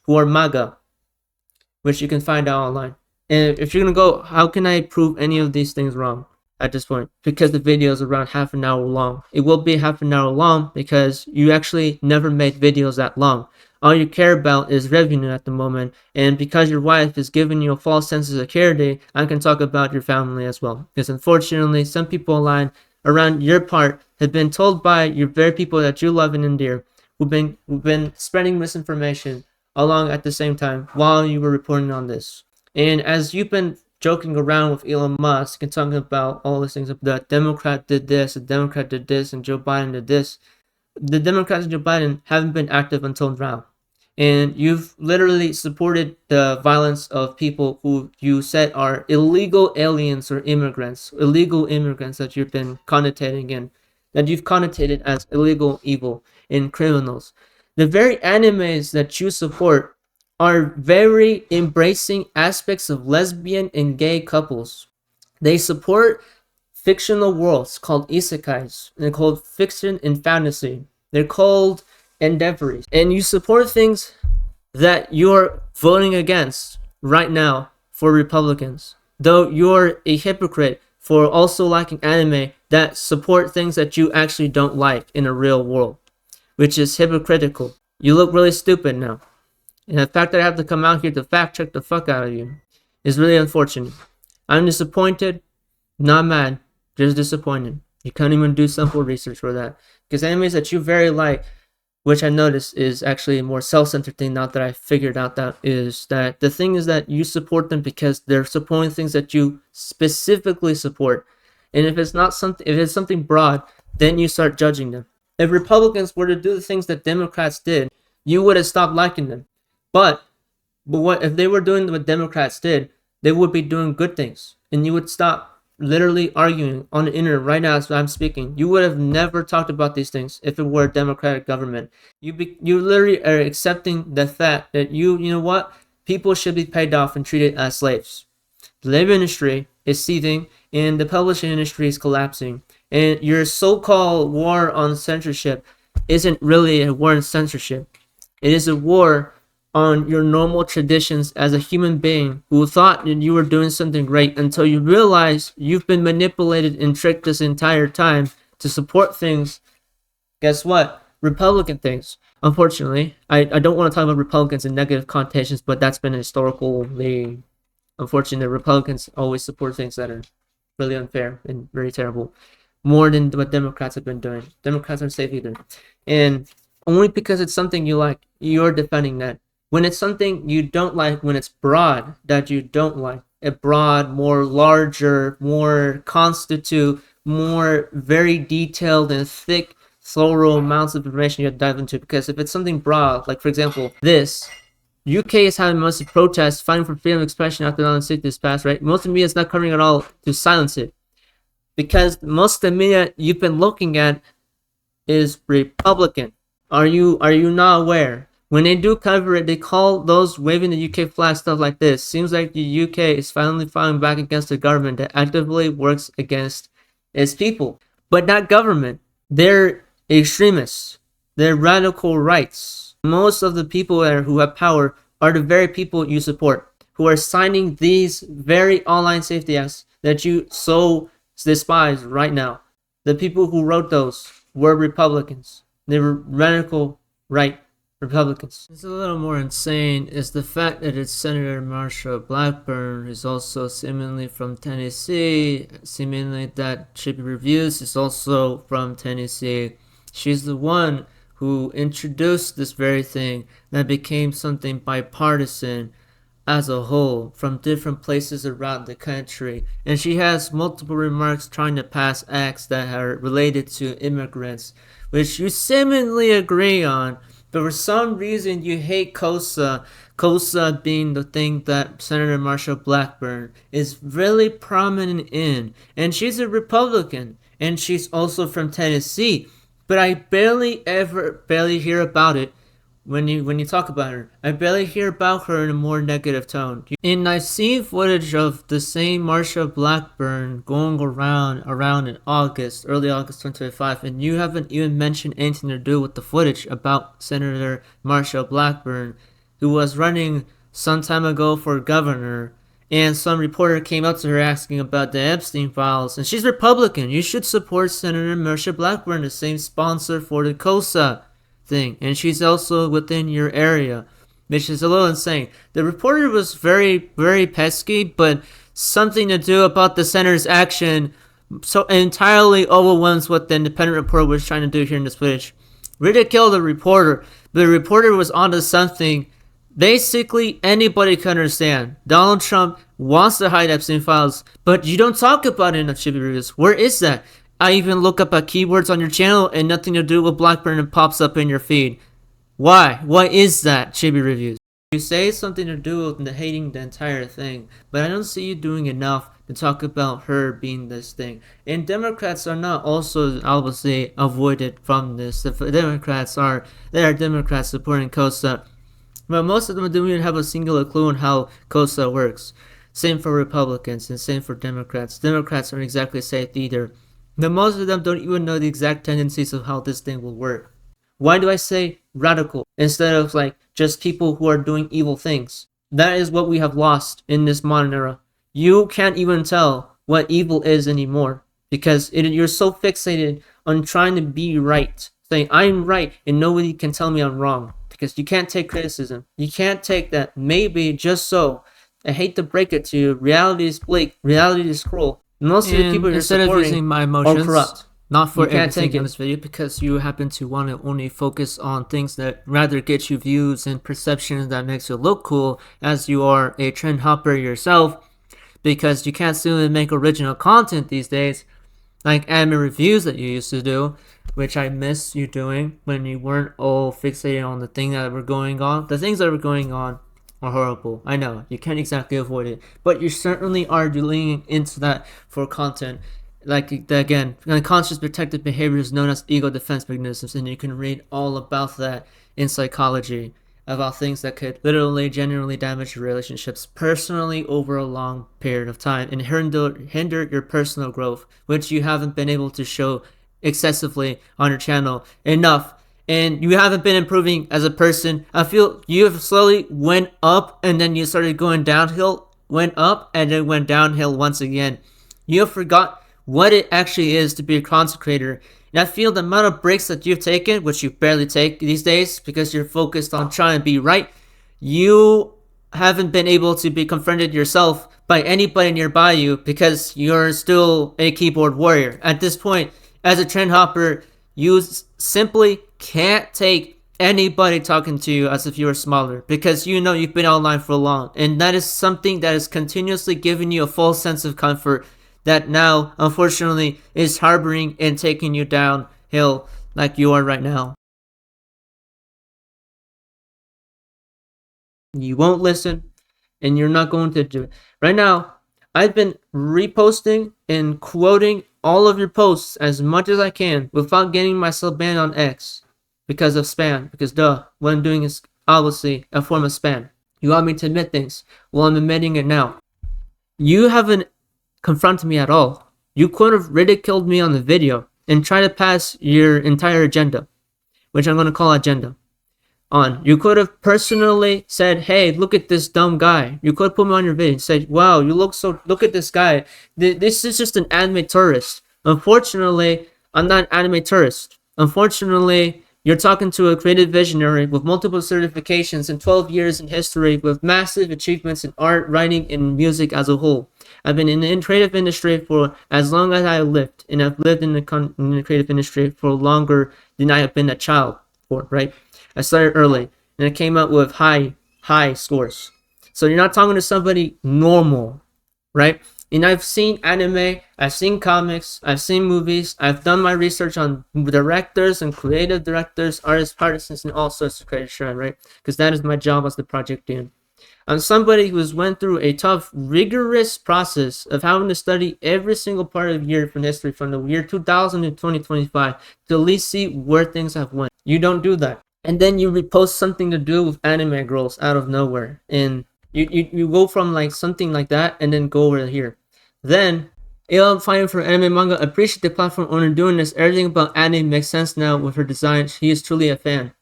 who are MAGA. which you can find out online. And if you're gonna go, how can I prove any of these things wrong at this point? Because the video is around half an hour long. It will be half an hour long because you actually never made videos that long. All you care about is revenue at the moment, and because your wife is giving you a false sense of security, I can talk about your family as well. Because unfortunately, some people online around your part have been told by your very people that you love and endear, who've been spreading misinformation along at the same time while you were reporting on this. And as you've been joking around with Elon Musk and talking about all these things, the Democrat did this, the Democrat did this, and Joe Biden did this, the Democrats and Joe Biden haven't been active until now. And you've literally supported the violence of people who you said are illegal aliens or immigrants, illegal immigrants that you've been connotating in, that you've connotated as illegal, evil, and criminals. The very animes that you support are very embracing aspects of lesbian and gay couples. They support fictional worlds called isekais. They're called fiction and fantasy. They're called endeavors. And you support things that you're voting against right now for Republicans. Though you're a hypocrite for also liking anime that support things that you actually don't like in a real world, which is hypocritical. You look really stupid now. And the fact that I have to come out here to fact check the fuck out of you is really unfortunate. I'm disappointed, not mad, just disappointed. You can't even do simple research for that. Because animes that you very like, which I noticed is actually a more self-centered thing now that I figured out, that is that the thing is that you support them because they're supporting things that you specifically support. And if it's not something, if it's something broad, then you start judging them. If Republicans were to do the things that Democrats did, you would have stopped liking them. But what if they were doing what Democrats did? They would be doing good things, and you would stop literally arguing on the internet right now as I'm speaking. You would have never talked about these things if it were a democratic government. You literally are accepting the fact that you know what, people should be paid off and treated as slaves. The labor industry is seething, and the publishing industry is collapsing. And your so-called war on censorship isn't really a war on censorship. It is a war on your normal traditions as a human being who thought that you were doing something great until you realize you've been manipulated and tricked this entire time to support things. Guess what? Republican things. Unfortunately, I don't want to talk about Republicans in negative connotations, but that's been historically unfortunate. Republicans always support things that are really unfair and very terrible, more than what Democrats have been doing. Democrats aren't safe either. And only because it's something you like, you're defending that. When it's something you don't like, when it's broad that you don't like, a broad, more larger, more constitute, more very detailed and thick, thorough amounts of information you have to dive into. Because if it's something broad, like for example, this, UK is having massive protests fighting for freedom of expression after the state this past, right? Most of the media is not covering it all to silence it. Because most of the media you've been looking at is Republican. Are you not aware? When they do cover it, they call those waving the UK flag stuff like this. Seems like the UK is finally fighting back against the government that actively works against its people. But that government, they're extremists. They're radical rights. Most of the people there who have power are the very people you support, who are signing these very online safety acts that you so despise right now. The people who wrote those were Republicans. They were radical right Republicans. It's a little more insane is the fact that it's Senator Marsha Blackburn, who's also seemingly from Tennessee, seemingly that ChibiReviews is also from Tennessee. She's the one who introduced this very thing that became something bipartisan as a whole from different places around the country. And she has multiple remarks trying to pass acts that are related to immigrants, which you seemingly agree on. But for some reason, you hate COSA. COSA being the thing that Senator Marsha Blackburn is really prominent in. And she's a Republican. And she's also from Tennessee. But I barely hear about it when you talk about her. I barely hear about her in a more negative tone. And I've seen footage of the same Marsha Blackburn going around in August, early August 2025, and you haven't even mentioned anything to do with the footage about Senator Marsha Blackburn, who was running some time ago for governor, and some reporter came up to her asking about the Epstein files, and she's Republican. You should support Senator Marsha Blackburn, the same sponsor for the COSA thing, and she's also within your area, which is a little insane. The reporter was very, very pesky, but something to do about the senator's action so entirely overwhelms what the independent reporter was trying to do here in this footage. Ridicule the reporter, but the reporter was onto something basically anybody can understand. Donald Trump wants to hide Epstein files, but you don't talk about it in the Chibi Reviews. Where is that? I even look up at keywords on your channel and nothing to do with Blackburn and pops up in your feed. Why? Why is that, Chibi Reviews? You say something to do with hating the entire thing, but I don't see you doing enough to talk about her being this thing. And Democrats are not also obviously avoided from this. The Democrats are Democrats supporting COSA, but most of them don't even have a singular clue on how COSA works. Same for Republicans and same for Democrats. Democrats aren't exactly safe either. But most of them don't even know the exact tendencies of how this thing will work. Why do I say radical instead of like just people who are doing evil things? That is what we have lost in this modern era. You can't even tell what evil is anymore because you're so fixated on trying to be right, saying I'm right and nobody can tell me I'm wrong, because you can't take criticism. You can't take that maybe just so. I hate to break it to you, reality is bleak, reality is cruel. Most of the people you're supporting are corrupt. Not for everything in this video, because you happen to want to only focus on things that rather get you views and perceptions that makes you look cool, as you are a trend hopper yourself, because you can't seem to make original content these days, like anime reviews that you used to do, which I miss you doing when you weren't all fixated on the things that were going on. The things that were going on are horrible. I know, you can't exactly avoid it, but you certainly are leaning into that for content. Like, again, unconscious protective behaviors known as ego defense mechanisms, and you can read all about that in psychology, about things that could literally genuinely damage your relationships personally over a long period of time and hinder your personal growth, which you haven't been able to show excessively on your channel enough, and you haven't been improving as a person. I feel you have slowly went up and then you started going downhill, went up and then went downhill once again. You have forgot what it actually is to be a content creator. And I feel the amount of breaks that you've taken, which you barely take these days because you're focused on trying to be right, you haven't been able to be confronted yourself by anybody nearby you because you're still a keyboard warrior. At this point, as a trend hopper, you simply can't take anybody talking to you as if you were smaller, because you know you've been online for long, and that is something that is continuously giving you a false sense of comfort that now, unfortunately, is harboring and taking you downhill like you are right now. You won't listen, and you're not going to do it. Right now, I've been reposting and quoting all of your posts as much as I can without getting myself banned on X because of spam. Because what I'm doing is obviously a form of spam. You want me to admit things? Well, I'm admitting it now. You haven't confronted me at all. You could have ridiculed me on the video and tried to pass your entire agenda, which I'm going to call agenda, on. You could have personally said, hey, look at this dumb guy. You could have put me on your video and said, wow, look at this guy. This is just an anime tourist. Unfortunately, I'm not an anime tourist. Unfortunately, you're talking to a creative visionary with multiple certifications and 12 years in history with massive achievements in art, writing, and music as a whole. I've been in the creative industry for as long as I lived, and I've lived in the creative industry for longer than I have been a child for, right? I started early, and I came up with high scores. So you're not talking to somebody normal, right? And I've seen anime, I've seen comics, I've seen movies, I've done my research on directors and creative directors, artists, partisans, and all sorts of creative shit, right? Because that is my job as the project dean. I'm somebody who's went through a tough, rigorous process of having to study every single part of year from history from the year 2000 to 2025 to at least see where things have went. You don't do that. And then you repost something to do with anime girls out of nowhere. And you go from like something like that and then go over here. Then, I'm fighting for anime manga. Appreciate the platform owner doing this. Everything about anime makes sense now with her design. He is truly a fan.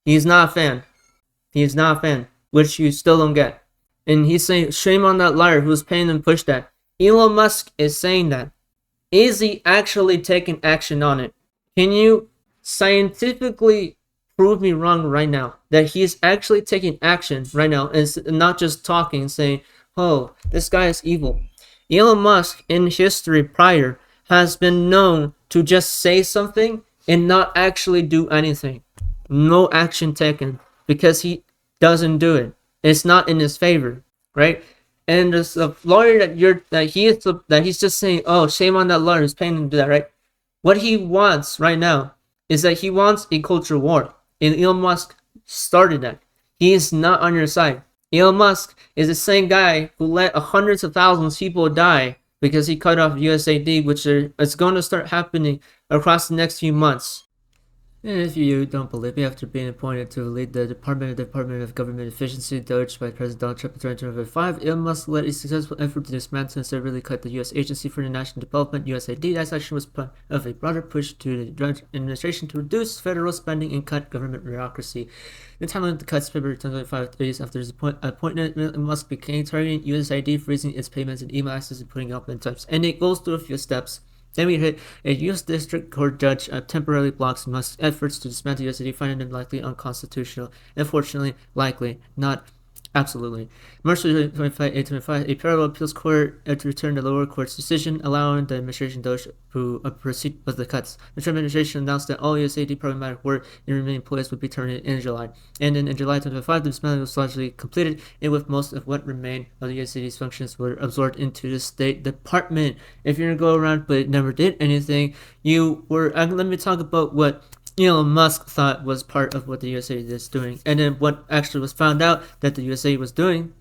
He is not a fan. He is not a fan. Which you still don't get. And he's saying, shame on that liar who's paying them push that. Elon Musk is saying that. Is he actually taking action on it? Can you scientifically prove me wrong right now that he is actually taking action right now and not just talking and saying, oh, this guy is evil? Elon Musk in history prior has been known to just say something and not actually do anything. No action taken because he doesn't do it. It's not in his favor, right? And this lawyer that he's just saying, oh, shame on that lawyer who's paying him to do that, right? What he wants right now is that he wants a culture war, and Elon Musk started that. He is not on your side. Elon Musk is the same guy who let hundreds of thousands of people die because he cut off USAID, which is going to start happening across the next few months. And if you don't believe me, after being appointed to lead the Department of Government Efficiency, DOGE by President Donald Trump in 2005, Elon Musk led a successful effort to dismantle and severely cut the U.S. Agency for International Development, USAID. That action was part of a broader push to the Trump administration to reduce federal spending and cut government bureaucracy. The timeline of the cuts, February 2005, 3 days after his appointment, Elon Musk began targeting USAID, freezing its payments and email access and putting up in types. And it goes through a few steps. Then we hit a U.S. District Court judge temporarily blocks Musk's efforts to dismantle USAID, finding them likely unconstitutional. Unfortunately, likely, not absolutely. March 25, 825, a parallel appeals court to return the lower court's decision, allowing the administration DOGE to proceed with the cuts. The Trump administration announced that all USAID problematic work and remaining employees would be terminated in July. And then in July 2025, the dismantling was largely completed, and with most of what remained of the USAID's functions were absorbed into the State Department. If you're going to go around but never did anything, you were... let me talk about what Elon Musk thought was part of what the USAID is doing, and then what actually was found out that the USAID was doing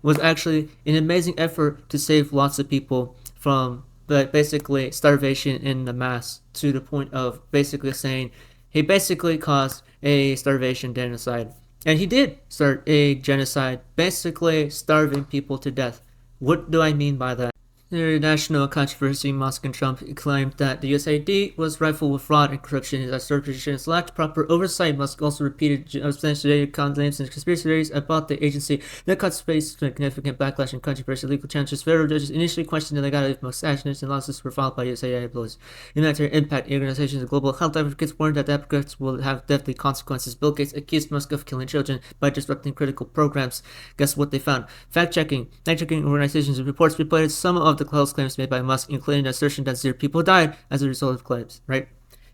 was actually an amazing effort to save lots of people from basically starvation in the mass, to the point of basically saying he basically caused a starvation genocide, and he did start a genocide, basically starving people to death. What do I mean by that? The national controversy, Musk and Trump claimed that the USAID was rife with fraud and corruption, as certifications lacked proper oversight. Musk also repeated substantiated claims and conspiracy theories about the agency that caused significant backlash and controversy. Legal challenges. Federal judges initially questioned the legality of Musk's actions, and lawsuits were filed by USAID employees. Humanitarian impact organizations and global health advocates warned that the efforts will have deadly consequences. Bill Gates accused Musk of killing children by disrupting critical programs. Guess what they found? Fact-checking organizations and reports reported some of the close claims made by Musk, including the assertion that 0 people died as a result of claims, right?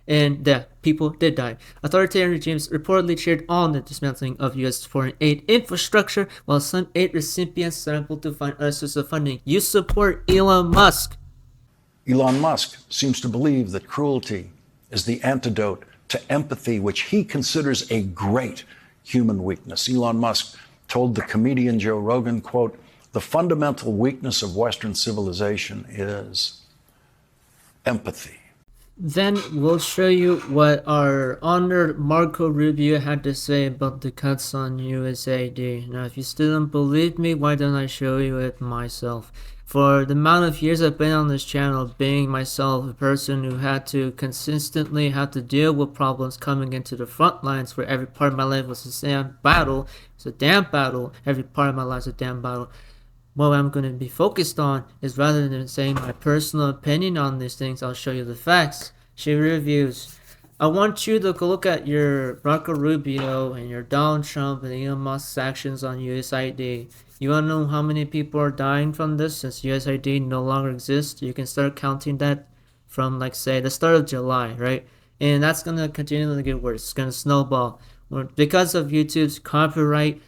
And yeah, people did die. Authoritarian regimes reportedly cheered on the dismantling of U.S. foreign aid infrastructure, while some aid recipients scrambled to find other sources of funding. You support Elon Musk. Elon Musk seems to believe that cruelty is the antidote to empathy, which he considers a great human weakness. Elon Musk told the comedian Joe Rogan, quote, "The fundamental weakness of Western civilization is empathy." Then we'll show you what our honored Marco Rubio had to say about the cuts on USAID. Now, if you still don't believe me, why don't I show you it myself? For the amount of years I've been on this channel, being myself a person who had to consistently have to deal with problems coming into the front lines, where every part of my life was a damn battle. It's a damn battle. Every part of my life is a damn battle. What I'm going to be focused on is, rather than saying my personal opinion on these things, I'll show you the facts. ChibiReviews. I want you to go look at your Marco Rubio and your Donald Trump and Elon Musk's actions on USAID. You want to know how many people are dying from this since USAID no longer exists? You can start counting that from, like, say, the start of July, right? And that's going to continually get worse. It's going to snowball. Because of YouTube's copyright,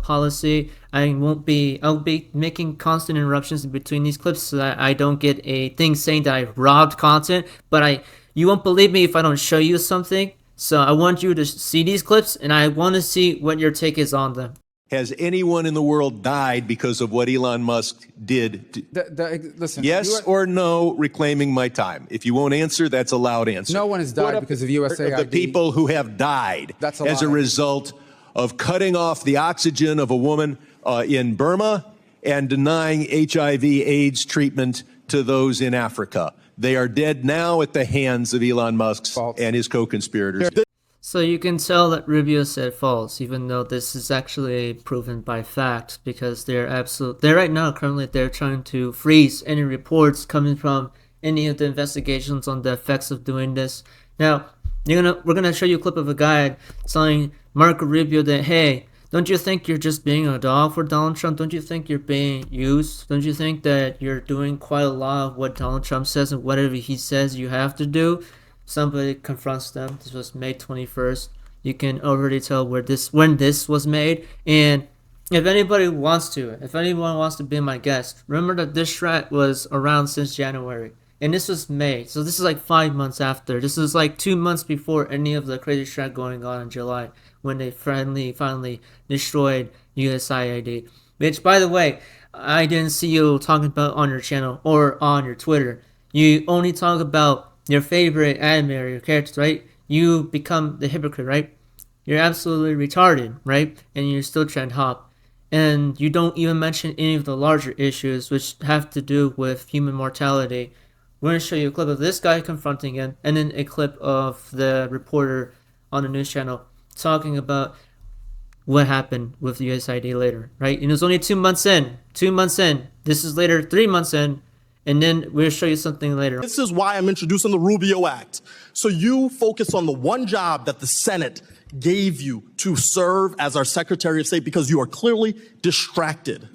policy, I'll be making constant interruptions between these clips so that I don't get a thing saying that I robbed content, but you won't believe me if I don't show you something. So I want you to see these clips, and I want to see what your take is on them. Has anyone in the world died because of what Elon Musk did? Listen. Yes or no, reclaiming my time. If you won't answer, that's a loud answer. No one has died because of USAID. The people who have died as a result of cutting off the oxygen of a woman in Burma and denying HIV/AIDS treatment to those in Africa. They are dead now at the hands of Elon Musk and his co-conspirators. So you can tell that Rubio said false, even though this is actually proven by fact, because they're right now currently they're trying to freeze any reports coming from any of the investigations on the effects of doing this. Now, we're gonna show you a clip of a guy telling Marco Rubio that, hey, don't you think you're just being a dog for Donald Trump? Don't you think you're being used? Don't you think that you're doing quite a lot of what Donald Trump says and whatever he says you have to do? Somebody confronts them. This was May 21st. You can already tell when this was made. And if anyone wants to be my guest, remember that this threat was around since January. And this was May. So this is like 5 months after. This is like 2 months before any of the crazy threat going on in July, when they finally destroyed USAID. Which, by the way, I didn't see you talking about on your channel or on your Twitter. You only talk about your favorite anime or your characters, right? You become the hypocrite, right? You're absolutely retarded, right? And you're still trend hop. And you don't even mention any of the larger issues which have to do with human mortality. We're going to show you a clip of this guy confronting him, and then a clip of the reporter on the news channel talking about what happened with USAID later, right? And it was only 2 months in. 2 months in. This is later 3 months in. And then we'll show you something later. This is why I'm introducing the Rubio Act. So you focus on the one job that the Senate gave you to serve as our Secretary of State, because you are clearly distracted,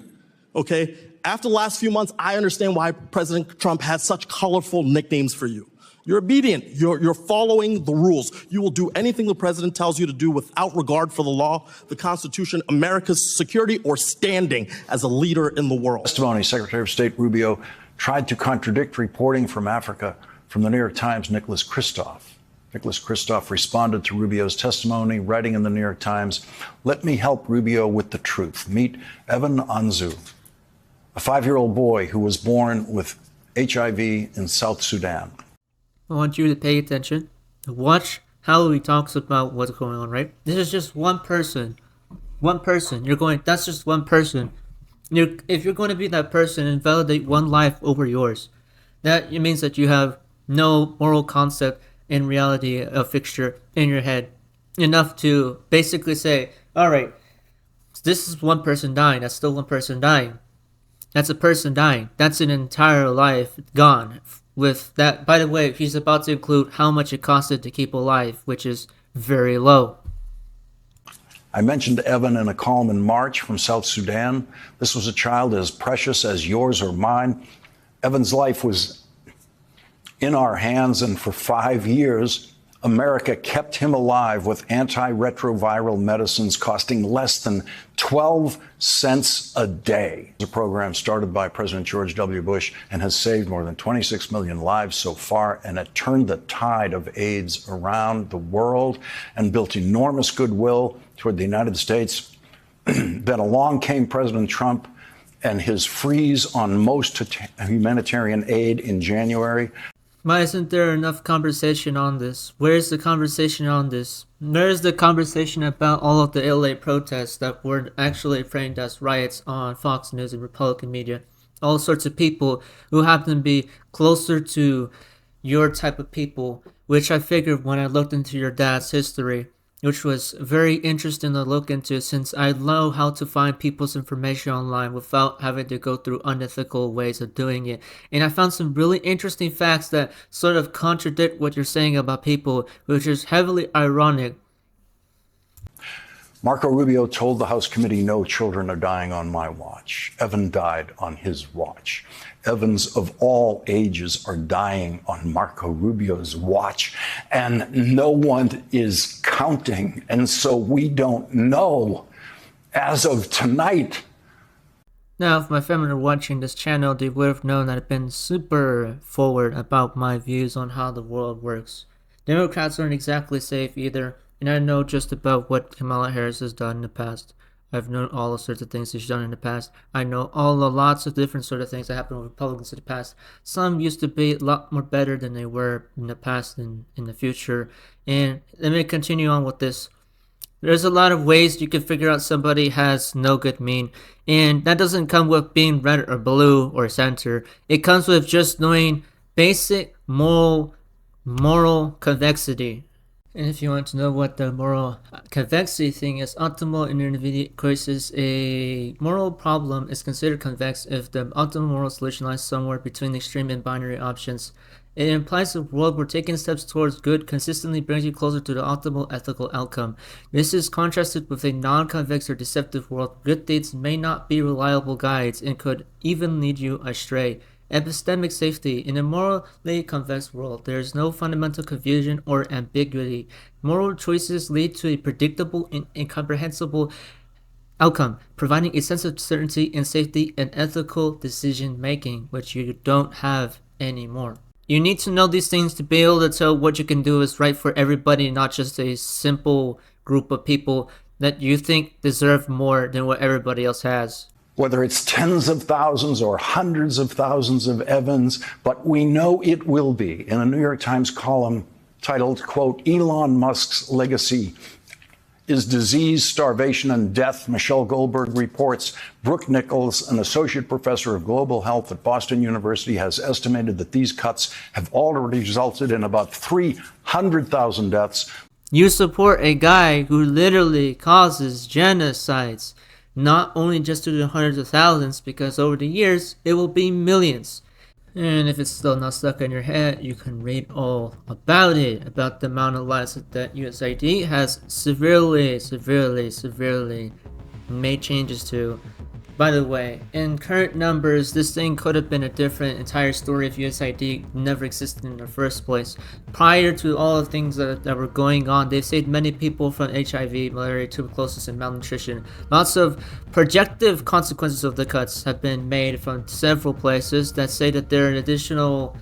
okay? After the last few months, I understand why President Trump has such colorful nicknames for you. You're obedient. You're following the rules. You will do anything the president tells you to do without regard for the law, the Constitution, America's security, or standing as a leader in the world. Testimony, Secretary of State Rubio tried to contradict reporting from Africa from the New York Times' Nicholas Kristof. Nicholas Kristof responded to Rubio's testimony, writing in the New York Times, "Let me help Rubio with the truth. Meet Evan Anzu, a 5-year-old boy who was born with HIV in South Sudan." I want you to pay attention. Watch how he talks about what's going on, right? This is just one person. One person. That's just one person. If you're going to be that person and validate one life over yours, that it means that you have no moral concept in reality of fixture in your head enough to basically say, all right, this is one person dying. That's still one person dying. That's a person dying. That's an entire life gone. With that, by the way, he's about to include how much it costed to keep alive, which is very low. I mentioned Evan in a column in March from South Sudan. This was a child as precious as yours or mine. Evan's life was in our hands, and for 5 years, America kept him alive with antiretroviral medicines costing less than 12 cents a day. The program started by President George W. Bush and has saved more than 26 million lives so far, and it turned the tide of AIDS around the world and built enormous goodwill toward the United States. Then along came President Trump and his freeze on most humanitarian aid in January. Why isn't there enough conversation on this? Where's the conversation on this? Where's the conversation about all of the LA protests that were actually framed as riots on Fox News and Republican media? All sorts of people who happen to be closer to your type of people, which I figured when I looked into your dad's history, which was very interesting to look into, since I know how to find people's information online without having to go through unethical ways of doing it. And I found some really interesting facts that sort of contradict what you're saying about people, which is heavily ironic. Marco Rubio told the House committee, "No children are dying on my watch." Evan died on his watch. Evans of all ages are dying on Marco Rubio's watch, and no one is counting. And so we don't know as of tonight. Now, if my family were watching this channel, they would have known that I've been super forward about my views on how the world works. Democrats aren't exactly safe either, and I know just about what Kamala Harris has done in the past. I've known all the sorts of things she's done in the past. I know lots of different sort of things that happened with Republicans in the past. Some used to be a lot more better than they were in the past and in the future. And let me continue on with this. There's a lot of ways you can figure out somebody has no good mean. And that doesn't come with being red or blue or center. It comes with just knowing basic moral convexity. And if you want to know what the moral convexity thing is, optimal intermediate crisis, a moral problem is considered convex if the optimal moral solution lies somewhere between extreme and binary options. It implies a world where taking steps towards good consistently brings you closer to the optimal ethical outcome. This is contrasted with a non-convex or deceptive world. Good deeds may not be reliable guides and could even lead you astray. Epistemic safety. In a morally convex world, there is no fundamental confusion or ambiguity. Moral choices lead to a predictable and incomprehensible outcome, providing a sense of certainty and safety and ethical decision making, which you don't have anymore. You need to know these things to be able to tell what you can do is right for everybody, not just a simple group of people that you think deserve more than what everybody else has. Whether it's tens of thousands or hundreds of thousands of Evans, but we know it will be. In a New York Times column titled, quote, Elon Musk's legacy is disease, starvation, and death, Michelle Goldberg reports. Brooke Nichols, an associate professor of global health at Boston University, has estimated that these cuts have already resulted in about 300,000 deaths. You support a guy who literally causes genocides. Not only just to the hundreds of thousands, because over the years, it will be millions. And if it's still not stuck in your head, you can read all about it, about the amount of lives that USAID has severely made changes to. By the way, in current numbers, this thing could have been a different entire story if USAID never existed in the first place. Prior to all the things that were going on, they've saved many people from HIV, malaria, tuberculosis, and malnutrition. Lots of projective consequences of the cuts have been made from several places that say that there are additional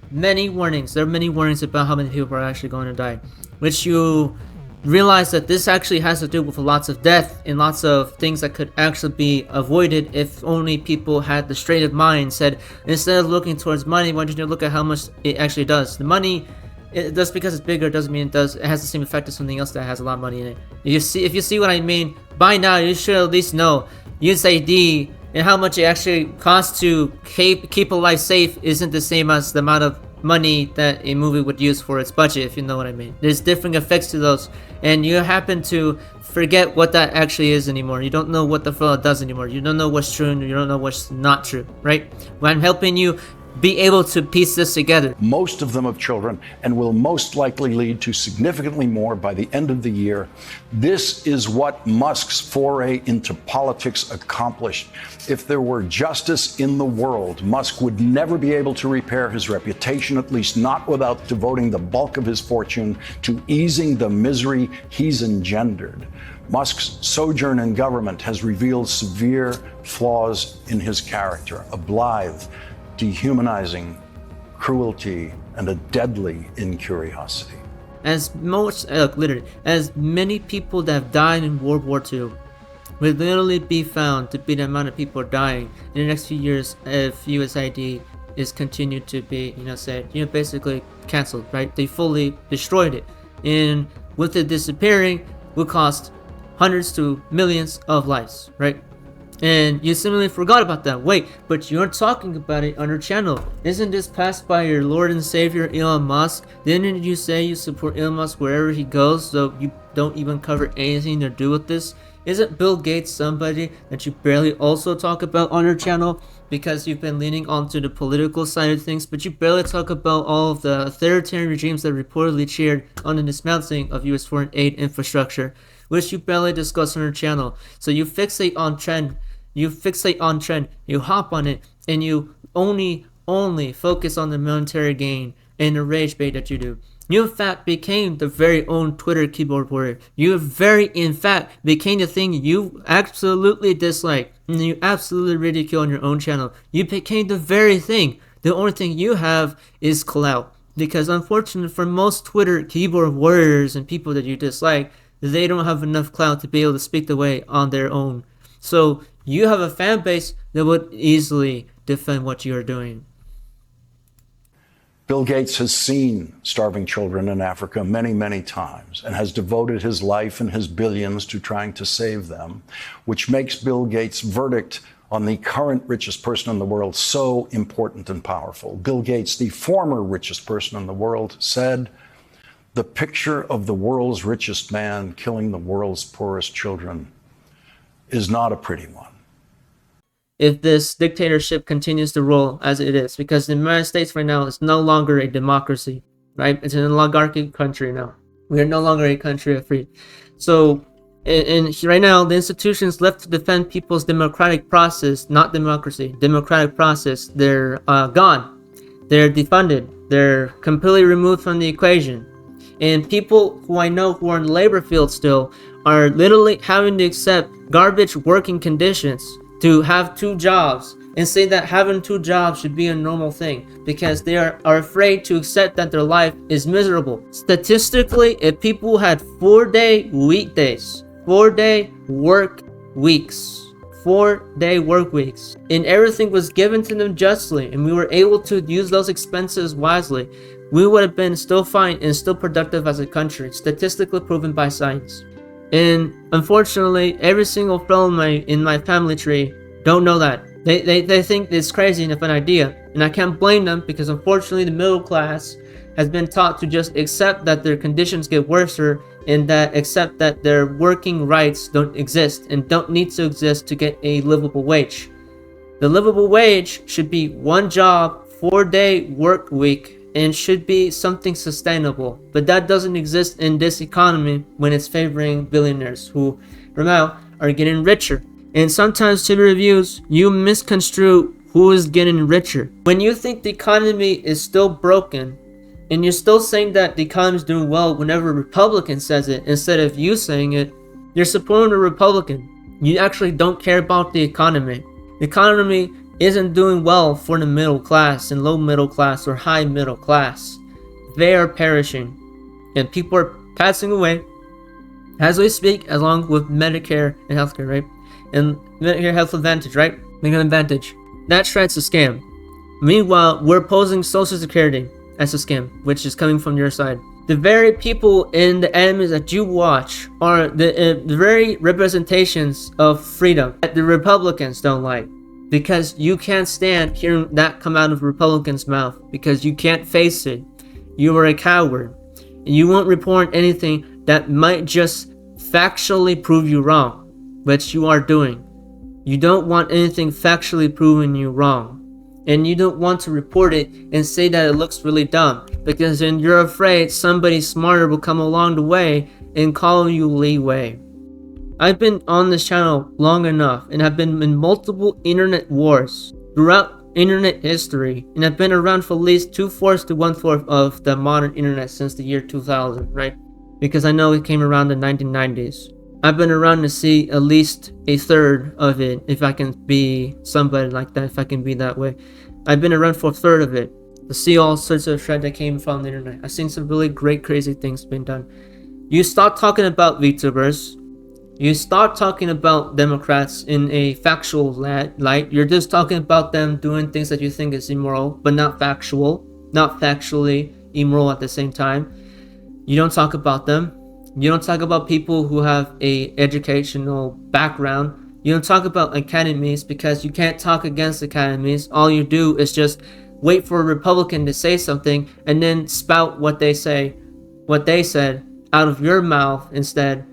many warnings. There are many warnings about how many people are actually going to die, which you realize that this actually has to do with lots of death and lots of things that could actually be avoided if only people had the straight of mind, said instead of looking towards money, why don't you look at how much it actually does. The money, just because it's bigger doesn't mean it has the same effect as something else that has a lot of money in it. If you see what I mean, by now you should at least know USAID and how much it actually costs to keep a life safe isn't the same as the amount of money that a movie would use for its budget, if you know what I mean. There's different effects to those, and you happen to forget what that actually is anymore. You don't know what the fellow does anymore. You don't know what's true and you don't know what's not true, right? When I'm helping you be able to piece this together. Most of them of children, and will most likely lead to significantly more by the end of the year. This is what Musk's foray into politics accomplished. If there were justice in the world, Musk would never be able to repair his reputation, at least not without devoting the bulk of his fortune to easing the misery he's engendered. Musk's sojourn in government has revealed severe flaws in his character, a blithe, dehumanizing cruelty, and a deadly incuriosity. As many people that have died in World War II would literally be found to be the amount of people dying in the next few years if USAID is continued to be, basically canceled, right? They fully destroyed it. And with it disappearing, would cost hundreds to millions of lives, right? And you similarly forgot about that. Wait, but you're talking about it on your channel. Isn't this passed by your Lord and Savior Elon Musk? Didn't you say you support Elon Musk wherever he goes, so you don't even cover anything to do with this? Isn't Bill Gates somebody that you barely also talk about on your channel? Because you've been leaning onto the political side of things, but you barely talk about all of the authoritarian regimes that reportedly cheered on the dismantling of US foreign aid infrastructure, which you barely discuss on your channel. So you fixate on trend. You hop on it, and you only focus on the military gain and the rage bait that you do. You in fact became the very own Twitter keyboard warrior. You in fact became the thing you absolutely dislike and you absolutely ridicule on your own channel. You became the very thing. The only thing you have is clout. Because unfortunately for most Twitter keyboard warriors and people that you dislike, they don't have enough clout to be able to speak the way on their own. So you have a fan base that would easily defend what you are doing. Bill Gates has seen starving children in Africa many, many times and has devoted his life and his billions to trying to save them, which makes Bill Gates' verdict on the current richest person in the world so important and powerful. Bill Gates, the former richest person in the world, said, the picture of the world's richest man killing the world's poorest children is not a pretty one. If this dictatorship continues to roll as it is, because the United States right now is no longer a democracy, right? It's an oligarchic country now. We are no longer a country of free. So, and right now, the institutions left to defend people's democratic process, not democracy, democratic process, they're gone. They're defunded. They're completely removed from the equation. And people who I know who are in the labor field still are literally having to accept garbage working conditions to have 2 jobs and say that having 2 jobs should be a normal thing because they are afraid to accept that their life is miserable. Statistically, if people had 4-day weekdays, 4-day work weeks, 4-day work weeks, and everything was given to them justly, and we were able to use those expenses wisely, we would have been still fine and still productive as a country, statistically proven by science. And unfortunately, every single fellow in my family tree don't know that. They think it's crazy enough an idea, and I can't blame them because unfortunately the middle class has been taught to just accept that their conditions get worse and that accept that their working rights don't exist and don't need to exist to get a livable wage. The livable wage should be 1 job, 4-day work week, and should be something sustainable, but that doesn't exist in this economy when it's favoring billionaires who right now are getting richer. And sometimes, ChibiReviews, you misconstrue who is getting richer. When you think the economy is still broken and you're still saying that the economy is doing well whenever a Republican says it instead of you saying it, you're supporting a Republican. You actually don't care about the economy. The economy isn't doing well for the middle class and low middle class or high middle class. They are perishing and people are passing away as we speak, along with Medicare and healthcare, right? And Medicare Health Advantage, right? Medicare Advantage. That shred's a scam. Meanwhile, we're opposing Social Security as a scam, which is coming from your side. The very people in the animes that you watch are the very representations of freedom that the Republicans don't like. Because you can't stand hearing that come out of a Republican's mouth. Because you can't face it. You are a coward. And you won't report anything that might just factually prove you wrong. Which you are doing. You don't want anything factually proving you wrong. And you don't want to report it and say that it looks really dumb. Because then you're afraid somebody smarter will come along the way and call you leeway. I've been on this channel long enough and have been in multiple internet wars throughout internet history, and I've been around for at least 2/4 to 1/4 of the modern internet since the year 2000, right? Because I know it came around the 1990s. I've been around to see at least 1/3 of it, if I can be somebody like that, if I can be that way. I've been around for 1/3 of it to see all sorts of shit that came from the internet. I've seen some really great, crazy things being done. You stop talking about VTubers. You start talking about Democrats in a factual light. You're just talking about them doing things that you think is immoral, but not factual, not factually immoral at the same time. You don't talk about them. You don't talk about people who have a educational background. You don't talk about academies because you can't talk against academies. All you do is just wait for a Republican to say something and then spout what they say, what they said out of your mouth instead.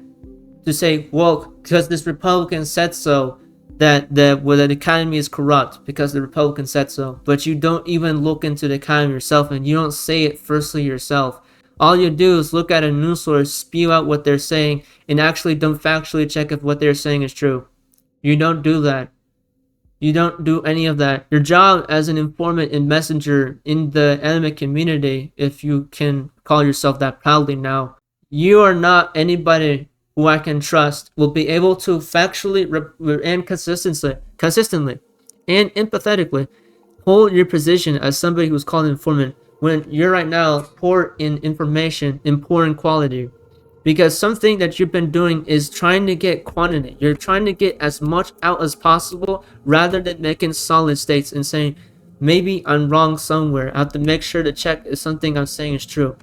To say, well, because this Republican said so, that the economy is corrupt because the Republican said so. But you don't even look into the economy yourself and you don't say it firstly yourself. All you do is look at a news source, spew out what they're saying, and actually don't factually check if what they're saying is true. You don't do that. You don't do any of that. Your job as an informant and messenger in the anime community, if you can call yourself that proudly now, you are not anybody who I can trust will be able to factually and consistently and empathetically hold your position as somebody who's called an informant when you're right now poor in information and poor in quality. Because something that you've been doing is trying to get quantity. You're trying to get as much out as possible rather than making solid states and saying, maybe I'm wrong somewhere. I have to make sure to check if something I'm saying is true.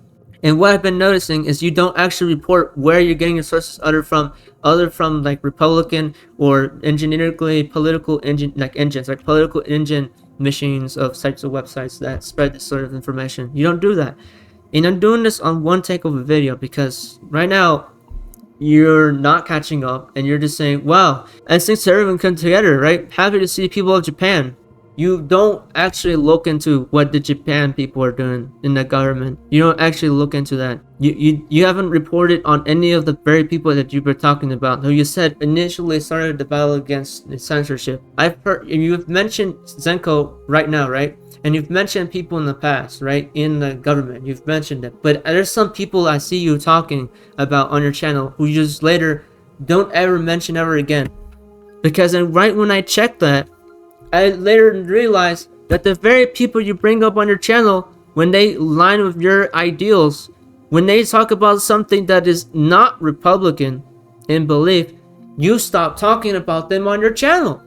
And what I've been noticing is you don't actually report where you're getting your sources other from like Republican or engineerically political engines, like political engine machines of sites or websites that spread this sort of information. You don't do that. And I'm doing this on one take of a video because right now you're not catching up and you're just saying, wow, and since everyone come together, right? Happy to see people of Japan. You don't actually look into what the Japan people are doing in the government. You don't actually look into that. You haven't reported on any of the very people that you were talking about, who you said initially started the battle against censorship. I've heard you've mentioned Zenko right now, right? And you've mentioned people in the past, right? In the government, you've mentioned it. But there's some people I see you talking about on your channel who you just later don't ever mention ever again. Because then right when I checked that, I later realized that the very people you bring up on your channel, when they line with your ideals, when they talk about something that is not Republican in belief, you stop talking about them on your channel.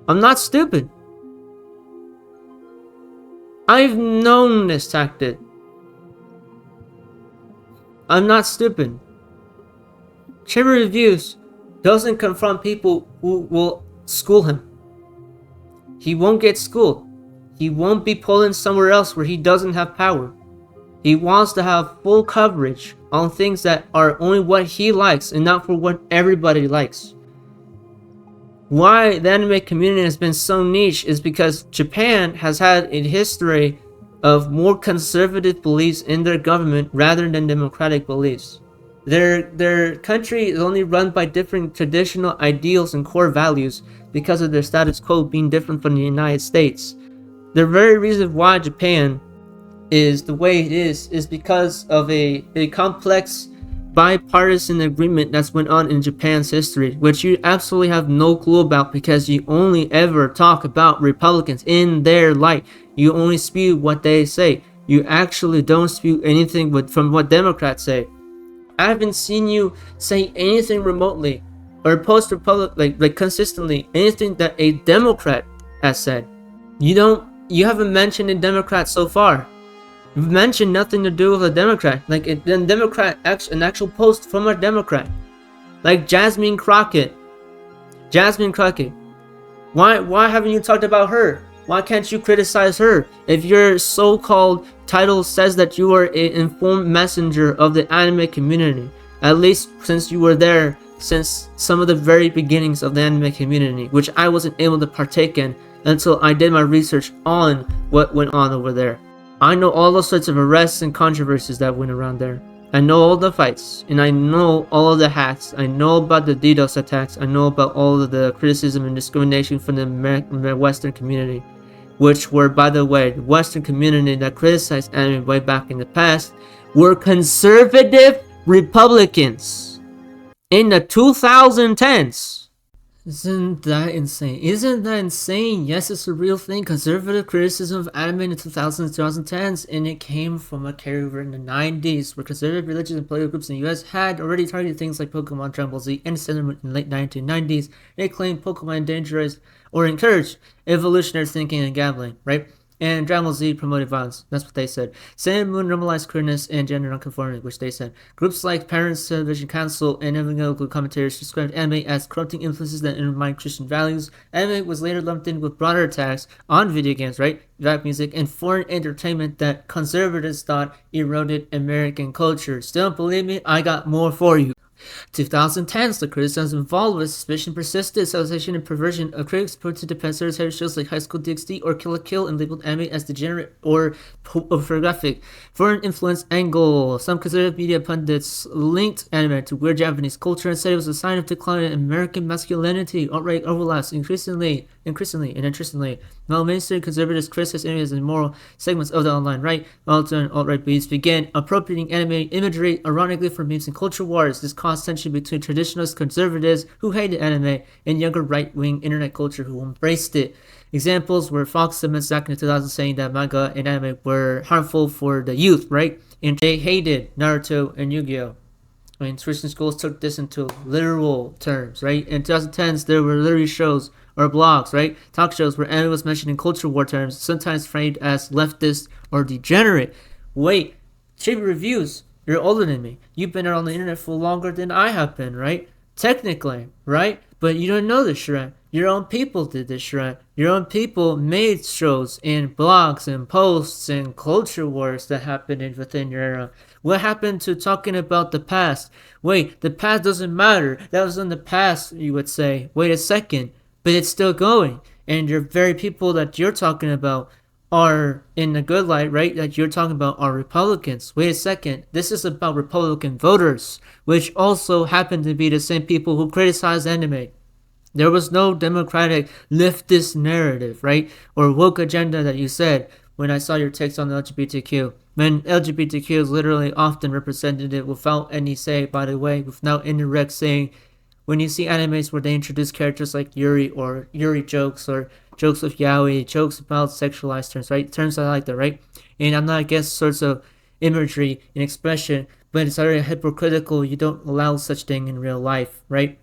I'm not stupid. I've known this tactic. I'm not stupid. ChibiReviews doesn't confront people who will school him. He won't get schooled. He won't be pulling somewhere else where he doesn't have power. He wants to have full coverage on things that are only what he likes and not for what everybody likes. Why the anime community has been so niche is because Japan has had a history of more conservative beliefs in their government rather than democratic beliefs. Their country is only run by different traditional ideals and core values because of their status quo being different from the United States. The very reason why Japan is the way it is because of a complex bipartisan agreement that's went on in Japan's history, which you absolutely have no clue about because you only ever talk about Republicans in their light. You only spew what they say. You actually don't spew anything from what Democrats say. I haven't seen you say anything remotely or post Republic like consistently anything that a Democrat has said. You haven't mentioned a Democrat so far. You've mentioned nothing to do with a Democrat. Like an actual post from a Democrat. Like Jasmine Crockett. Why haven't you talked about her? Why can't you criticize her? If your so-called title says that you are an informed messenger of the anime community, at least since you were there since some of the very beginnings of the anime community, which I wasn't able to partake in until I did my research on what went on over there. I know all those sorts of arrests and controversies that went around there. I know all the fights, and I know all of the hacks. I know about the DDoS attacks. I know about all of the criticism and discrimination from the Western community, which were, by the way, the Western community that criticized anime way back in the past were conservative Republicans in the 2010s. Isn't that insane? Yes, it's a real thing. Conservative criticism of anime in the 2000s, 2010s, and it came from a carryover in the 90s, where conservative religious and political groups in the US had already targeted things like Pokemon, Dragon Ball Z, and Cinnamon in the late 1990s. They claimed Pokemon endangered or encouraged evolutionary thinking and gambling, right? And Dragon Ball Z promoted violence. That's what they said. Sailor Moon normalized queerness and gender nonconformity, which they said. Groups like Parents Television Council and evangelical commentators described anime as corrupting influences that undermine Christian values. Anime was later lumped in with broader attacks on video games, right? Rap music and foreign entertainment that conservatives thought eroded American culture. Still don't believe me? I got more for you. 2010s, the criticism involved with suspicion persisted, association and perversion of critics pointed to pensive shows like High School DxD or Kill la Kill and labeled anime as degenerate or pornographic. Foreign influence angle. Some conservative media pundits linked anime to weird Japanese culture and said it was a sign of decline in American masculinity. Outright overlaps increasingly, and interestingly. While mainstream conservatives criticize anime as immoral, segments of the online right, alt-right beliefs began appropriating anime imagery, ironically from memes and culture wars. This caused tension between traditionalist conservatives who hated anime and younger right-wing internet culture who embraced it. Examples were Fox Simmons back in the 2000s saying that manga and anime were harmful for the youth, right? And they hated Naruto and Yu-Gi-Oh! I mean, Christian schools took this into literal terms, right? In 2010s, there were literary shows or blogs, right? Talk shows where anime was mentioned in culture war terms, sometimes framed as leftist or degenerate. Wait, ChibiReviews, you're older than me. You've been on the internet for longer than I have been, right? Technically, right? But you don't know this, Shrek. Your own people did this, right? Your own people made shows and blogs and posts and culture wars that happened within your era. What happened to talking about the past? Wait, the past doesn't matter. That was in the past, you would say. Wait a second. But it's still going. And your very people that you're talking about are in a good light, right? That you're talking about are Republicans. Wait a second. This is about Republican voters, which also happen to be the same people who criticize anime. There was no democratic leftist narrative, right? Or woke agenda that you said when I saw your takes on LGBTQ. When LGBTQ is literally often represented without any say, by the way, without indirect saying. When you see animes where they introduce characters like Yuri or Yuri jokes or jokes with yaoi, jokes about sexualized terms, right? Terms I like that, right? And I'm not against sorts of imagery and expression, but it's already hypocritical. You don't allow such thing in real life, right?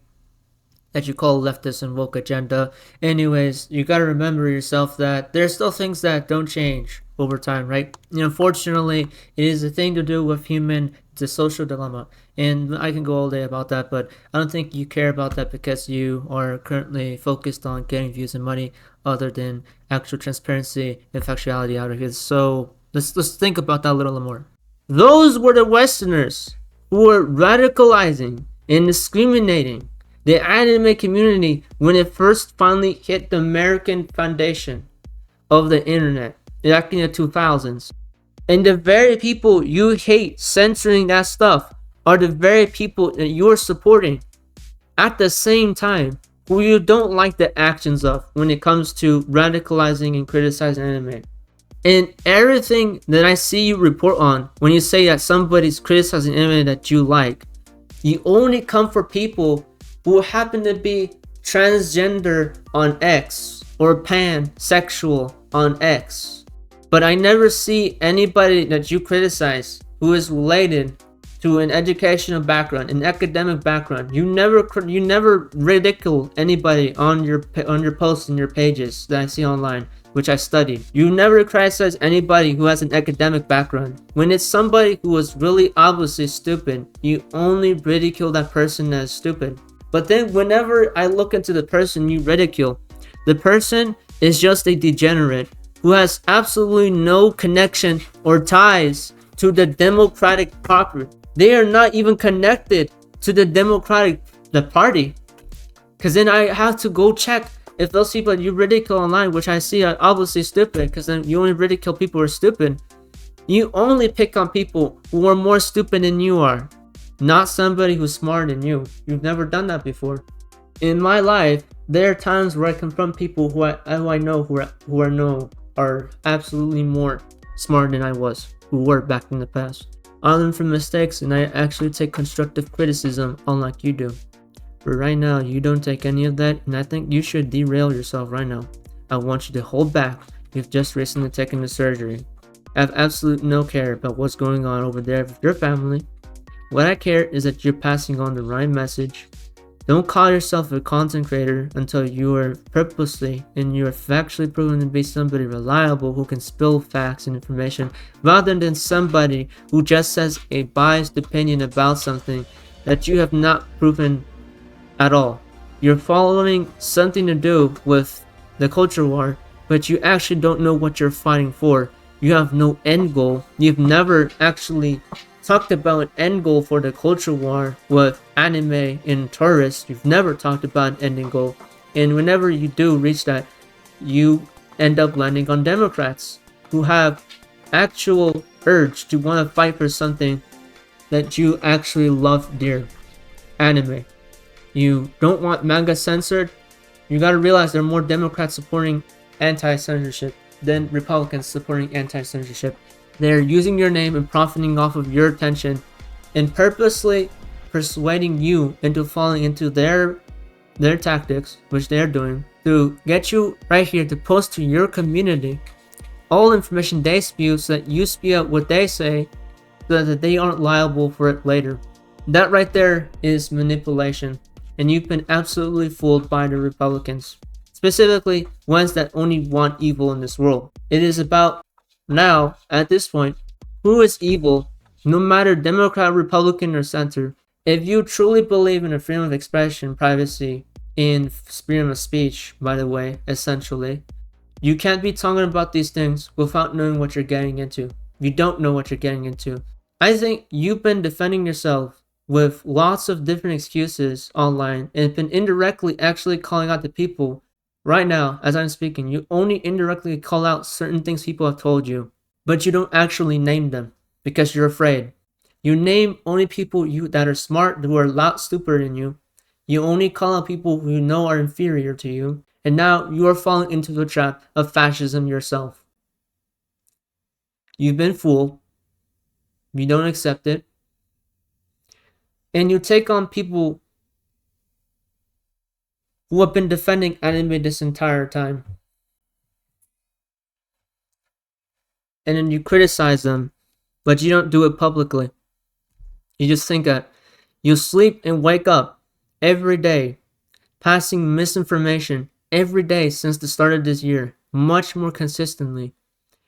That you call leftist and woke agenda. Anyways, you gotta remember yourself that there's still things that don't change over time, right? And unfortunately, it is a thing to do with human, it's a social dilemma. And I can go all day about that, but I don't think you care about that because you are currently focused on getting views and money other than actual transparency and factuality out of it. So let's think about that a little more. Those were the Westerners who were radicalizing and discriminating the anime community when it first finally hit the American foundation of the internet back in the 2000s. And the very people you hate censoring that stuff are the very people that you're supporting at the same time who you don't like the actions of when it comes to radicalizing and criticizing anime. And everything that I see you report on when you say that somebody's criticizing anime that you like, you only come for people who happen to be transgender on X or pansexual on X. But I never see anybody that you criticize who is related to an educational background, an academic background. You never ridicule anybody on your posts and your pages that I see online, which I studied. You never criticize anybody who has an academic background. When it's somebody who is really obviously stupid, you only ridicule that person as stupid. But then whenever I look into the person you ridicule, the person is just a degenerate who has absolutely no connection or ties to the Democratic Party. They are not even connected to the Democratic Party. Because then I have to go check if those people that you ridicule online, which I see are obviously stupid, because then you only ridicule people who are stupid. You only pick on people who are more stupid than you are. Not somebody who's smarter than you. You've never done that before. In my life, there are times where I confront people who I know are absolutely more smart than I was, who were back in the past. I learn from mistakes and I actually take constructive criticism unlike you do. But right now, you don't take any of that, and I think you should derail yourself right now. I want you to hold back. You've just recently taken the surgery. I have absolutely no care about what's going on over there with your family. What I care is that you're passing on the right message. Don't call yourself a content creator until you are purposely and you are factually proven to be somebody reliable who can spill facts and information, rather than somebody who just has a biased opinion about something that you have not proven at all. You're following something to do with the culture war, but you actually don't know what you're fighting for. You have no end goal. You've never actually talked about an end goal for the culture war with anime and tourists. You've never talked about an ending goal. And whenever you do reach that, you end up landing on Democrats who have actual urge to want to fight for something that you actually love dear. Anime. You don't want manga censored. You gotta realize there are more Democrats supporting anti-censorship than Republicans supporting anti-censorship. They're using your name and profiting off of your attention and purposely persuading you into falling into their tactics, which they're doing, to get you right here to post to your community all information they spew so that you spew out what they say so that they aren't liable for it later. That right there is manipulation, and you've been absolutely fooled by the Republicans, specifically ones that only want evil in this world. It is about now, at this point, who is evil, no matter Democrat, Republican, or center. If you truly believe in the freedom of expression, privacy, in freedom of speech, by the way, essentially. You can't be talking about these things without knowing what you're getting into. You don't know what you're getting into. I think you've been defending yourself with lots of different excuses online and been indirectly actually calling out the people. Right now, as I'm speaking, you only indirectly call out certain things people have told you, but you don't actually name them because you're afraid. You name only people that are smart, who are a lot stupider than you. You only call out people who you know are inferior to you, and now you are falling into the trap of fascism yourself. You've been fooled. You don't accept it. And you take on people who have been defending anime this entire time. And then you criticize them, but you don't do it publicly. You just think that you sleep and wake up every day, passing misinformation every day since the start of this year, much more consistently.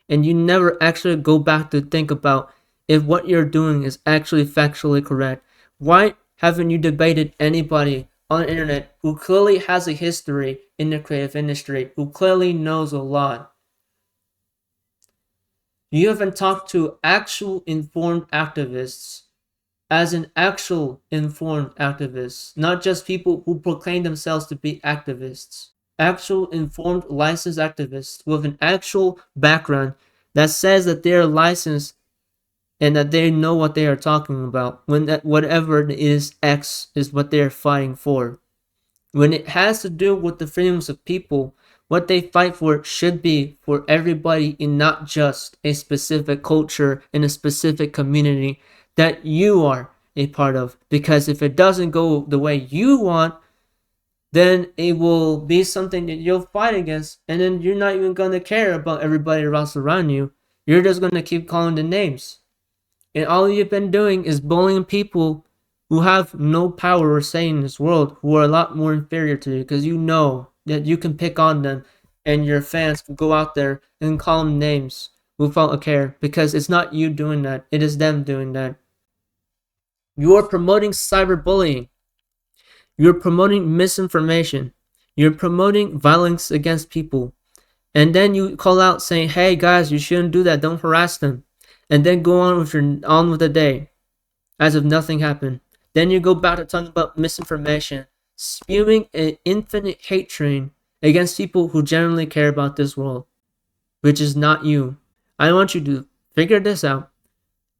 And you never actually go back to think about if what you're doing is actually factually correct. Why haven't you debated anybody on the internet who clearly has a history in the creative industry, who clearly knows a lot? You haven't talked to actual informed activists as an actual informed activists, not just people who proclaim themselves to be activists. Actual informed licensed activists with an actual background that says that they're licensed and that they know what they are talking about when that whatever it is X is what they're fighting for. When it has to do with the freedoms of people, what they fight for should be for everybody and not just a specific culture in a specific community that you are a part of. Because if it doesn't go the way you want, then it will be something that you'll fight against, and then you're not even going to care about everybody else around you. You're just going to keep calling the names. And all you've been doing is bullying people who have no power or say in this world, who are a lot more inferior to you, because you know that you can pick on them and your fans can go out there and call them names without a care, because it's not you doing that, it is them doing that. You are promoting cyberbullying. You're promoting misinformation. You're promoting violence against people. And then you call out saying, hey guys, you shouldn't do that, don't harass them. And then go on with the day as if nothing happened. Then you go back to talking about misinformation, spewing an infinite hate train against people who generally care about this world, which is not you. I want you to figure this out.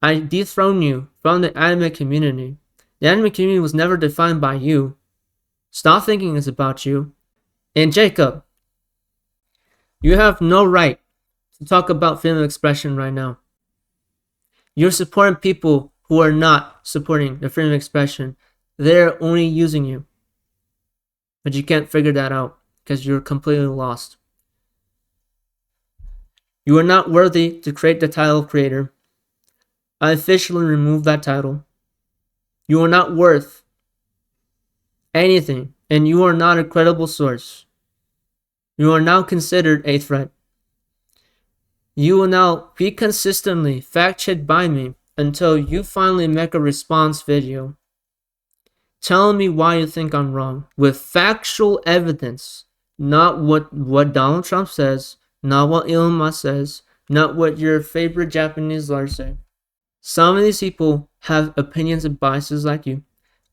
I dethrone you from the anime community. The anime community was never defined by you. Stop thinking it's about you. And Jacob, you have no right to talk about freedom of expression right now. You're supporting people who are not supporting the freedom of expression. They're only using you. But you can't figure that out because you're completely lost. You are not worthy to create the title of creator. I officially removed that title. You are not worth anything, and you are not a credible source. You are now considered a threat. You will now be consistently fact-checked by me until you finally make a response video telling me why you think I'm wrong with factual evidence, not what Donald Trump says, not what Elon Musk says, not what your favorite Japanese lawyer say. Some of these people have opinions and biases like you.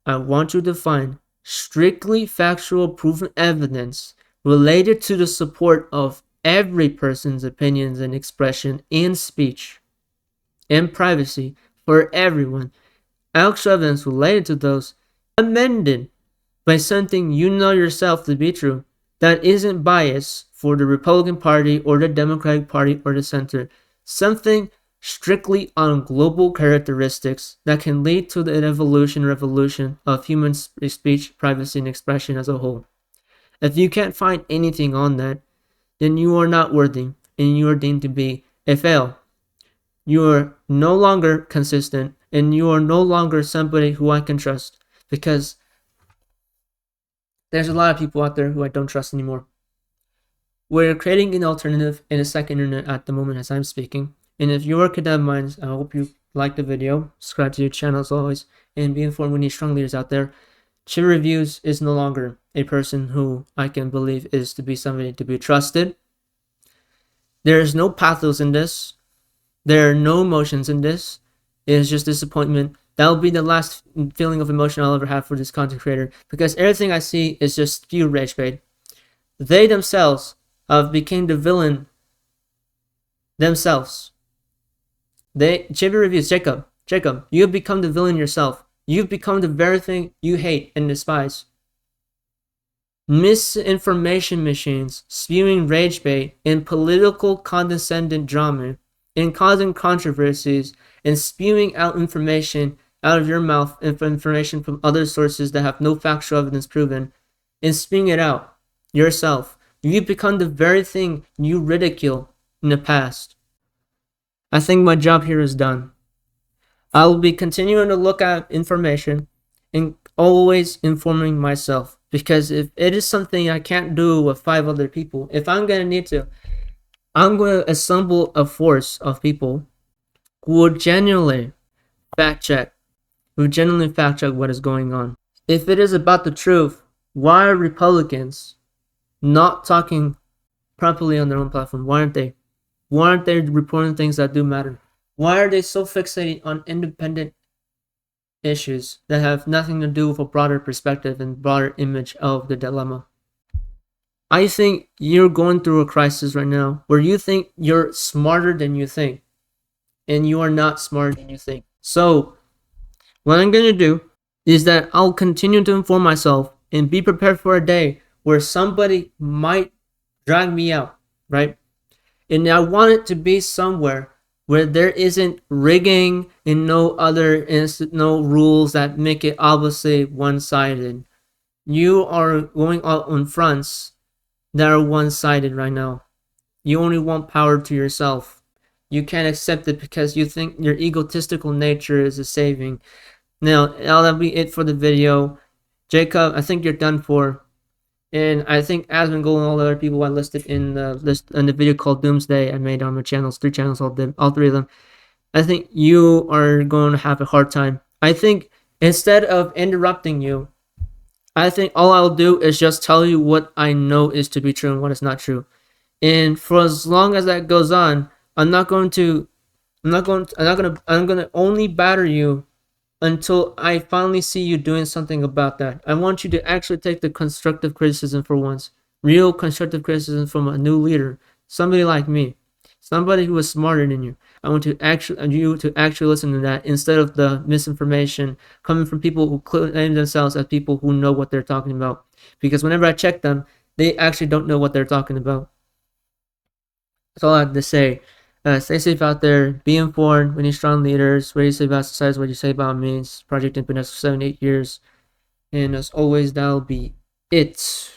I want you to find strictly factual proven evidence related to the support of every person's opinions and expression in speech and privacy for everyone. Actual evidence related to those amended by something you know yourself to be true that isn't biased for the Republican Party or the Democratic Party or the center. Something strictly on global characteristics that can lead to the revolution of human speech, privacy, and expression as a whole. If you can't find anything on that, then you are not worthy and you are deemed to be a fail. You are no longer consistent and you are no longer somebody who I can trust, because there's a lot of people out there who I don't trust anymore. We're creating an alternative in a second internet at the moment as I'm speaking. And if you're a cadet minds, I hope you like the video, subscribe to your channel as always, and be informed we need strong leaders out there. ChibiReviews is no longer a person who I can believe is to be somebody to be trusted. There is no pathos in this. There are no emotions in this. It is just disappointment. That will be the last feeling of emotion I'll ever have for this content creator, because everything I see is just pure rage bait. They themselves have become the villain themselves. ChibiReviews, Jacob, you have become the villain yourself. You've become the very thing you hate and despise. Misinformation machines spewing rage bait and political condescending drama and causing controversies and spewing out information out of your mouth and information from other sources that have no factual evidence proven, and spewing it out yourself. You've become the very thing you ridicule in the past. I think my job here is done. I'll be continuing to look at information and always informing myself, because if it is something I can't do with 5 other people, if I'm going to need to, I'm going to assemble a force of people who will genuinely fact check what is going on. If it is about the truth, why are Republicans not talking properly on their own platform? Why aren't they? Why aren't they reporting things that do matter? Why are they so fixated on independent issues that have nothing to do with a broader perspective and broader image of the dilemma? I think you're going through a crisis right now where you think you're smarter than you think, and you are not smarter than you think. So what I'm going to do is that I'll continue to inform myself and be prepared for a day where somebody might drag me out, right? And I want it to be somewhere where there isn't rigging and no rules that make it obviously one-sided. You are going out on fronts that are one-sided right now. You only want power to yourself. You can't accept it because you think your egotistical nature is a saving. Now, that'll be it for the video. Jacob, I think you're done for. And I think Asmongold and all the other people I listed in the video called Doomsday I made on my channels, 3 channels, all 3 of them. I think you are going to have a hard time. I think instead of interrupting you, I think all I'll do is just tell you what I know is to be true and what is not true. And for as long as that goes on, I'm going to only batter you until I finally see you doing something about that. I want you to actually take the constructive criticism for once. Real constructive criticism from a new leader. Somebody like me. Somebody who is smarter than you. I want you to actually listen to that instead of the misinformation coming from people who claim themselves as people who know what they're talking about. Because whenever I check them, they actually don't know what they're talking about. That's all I have to say. Stay safe out there. Be informed. We need strong leaders. What you say about society, what you say about me. It's Project Infinite for 7-8 years. And as always, that'll be it.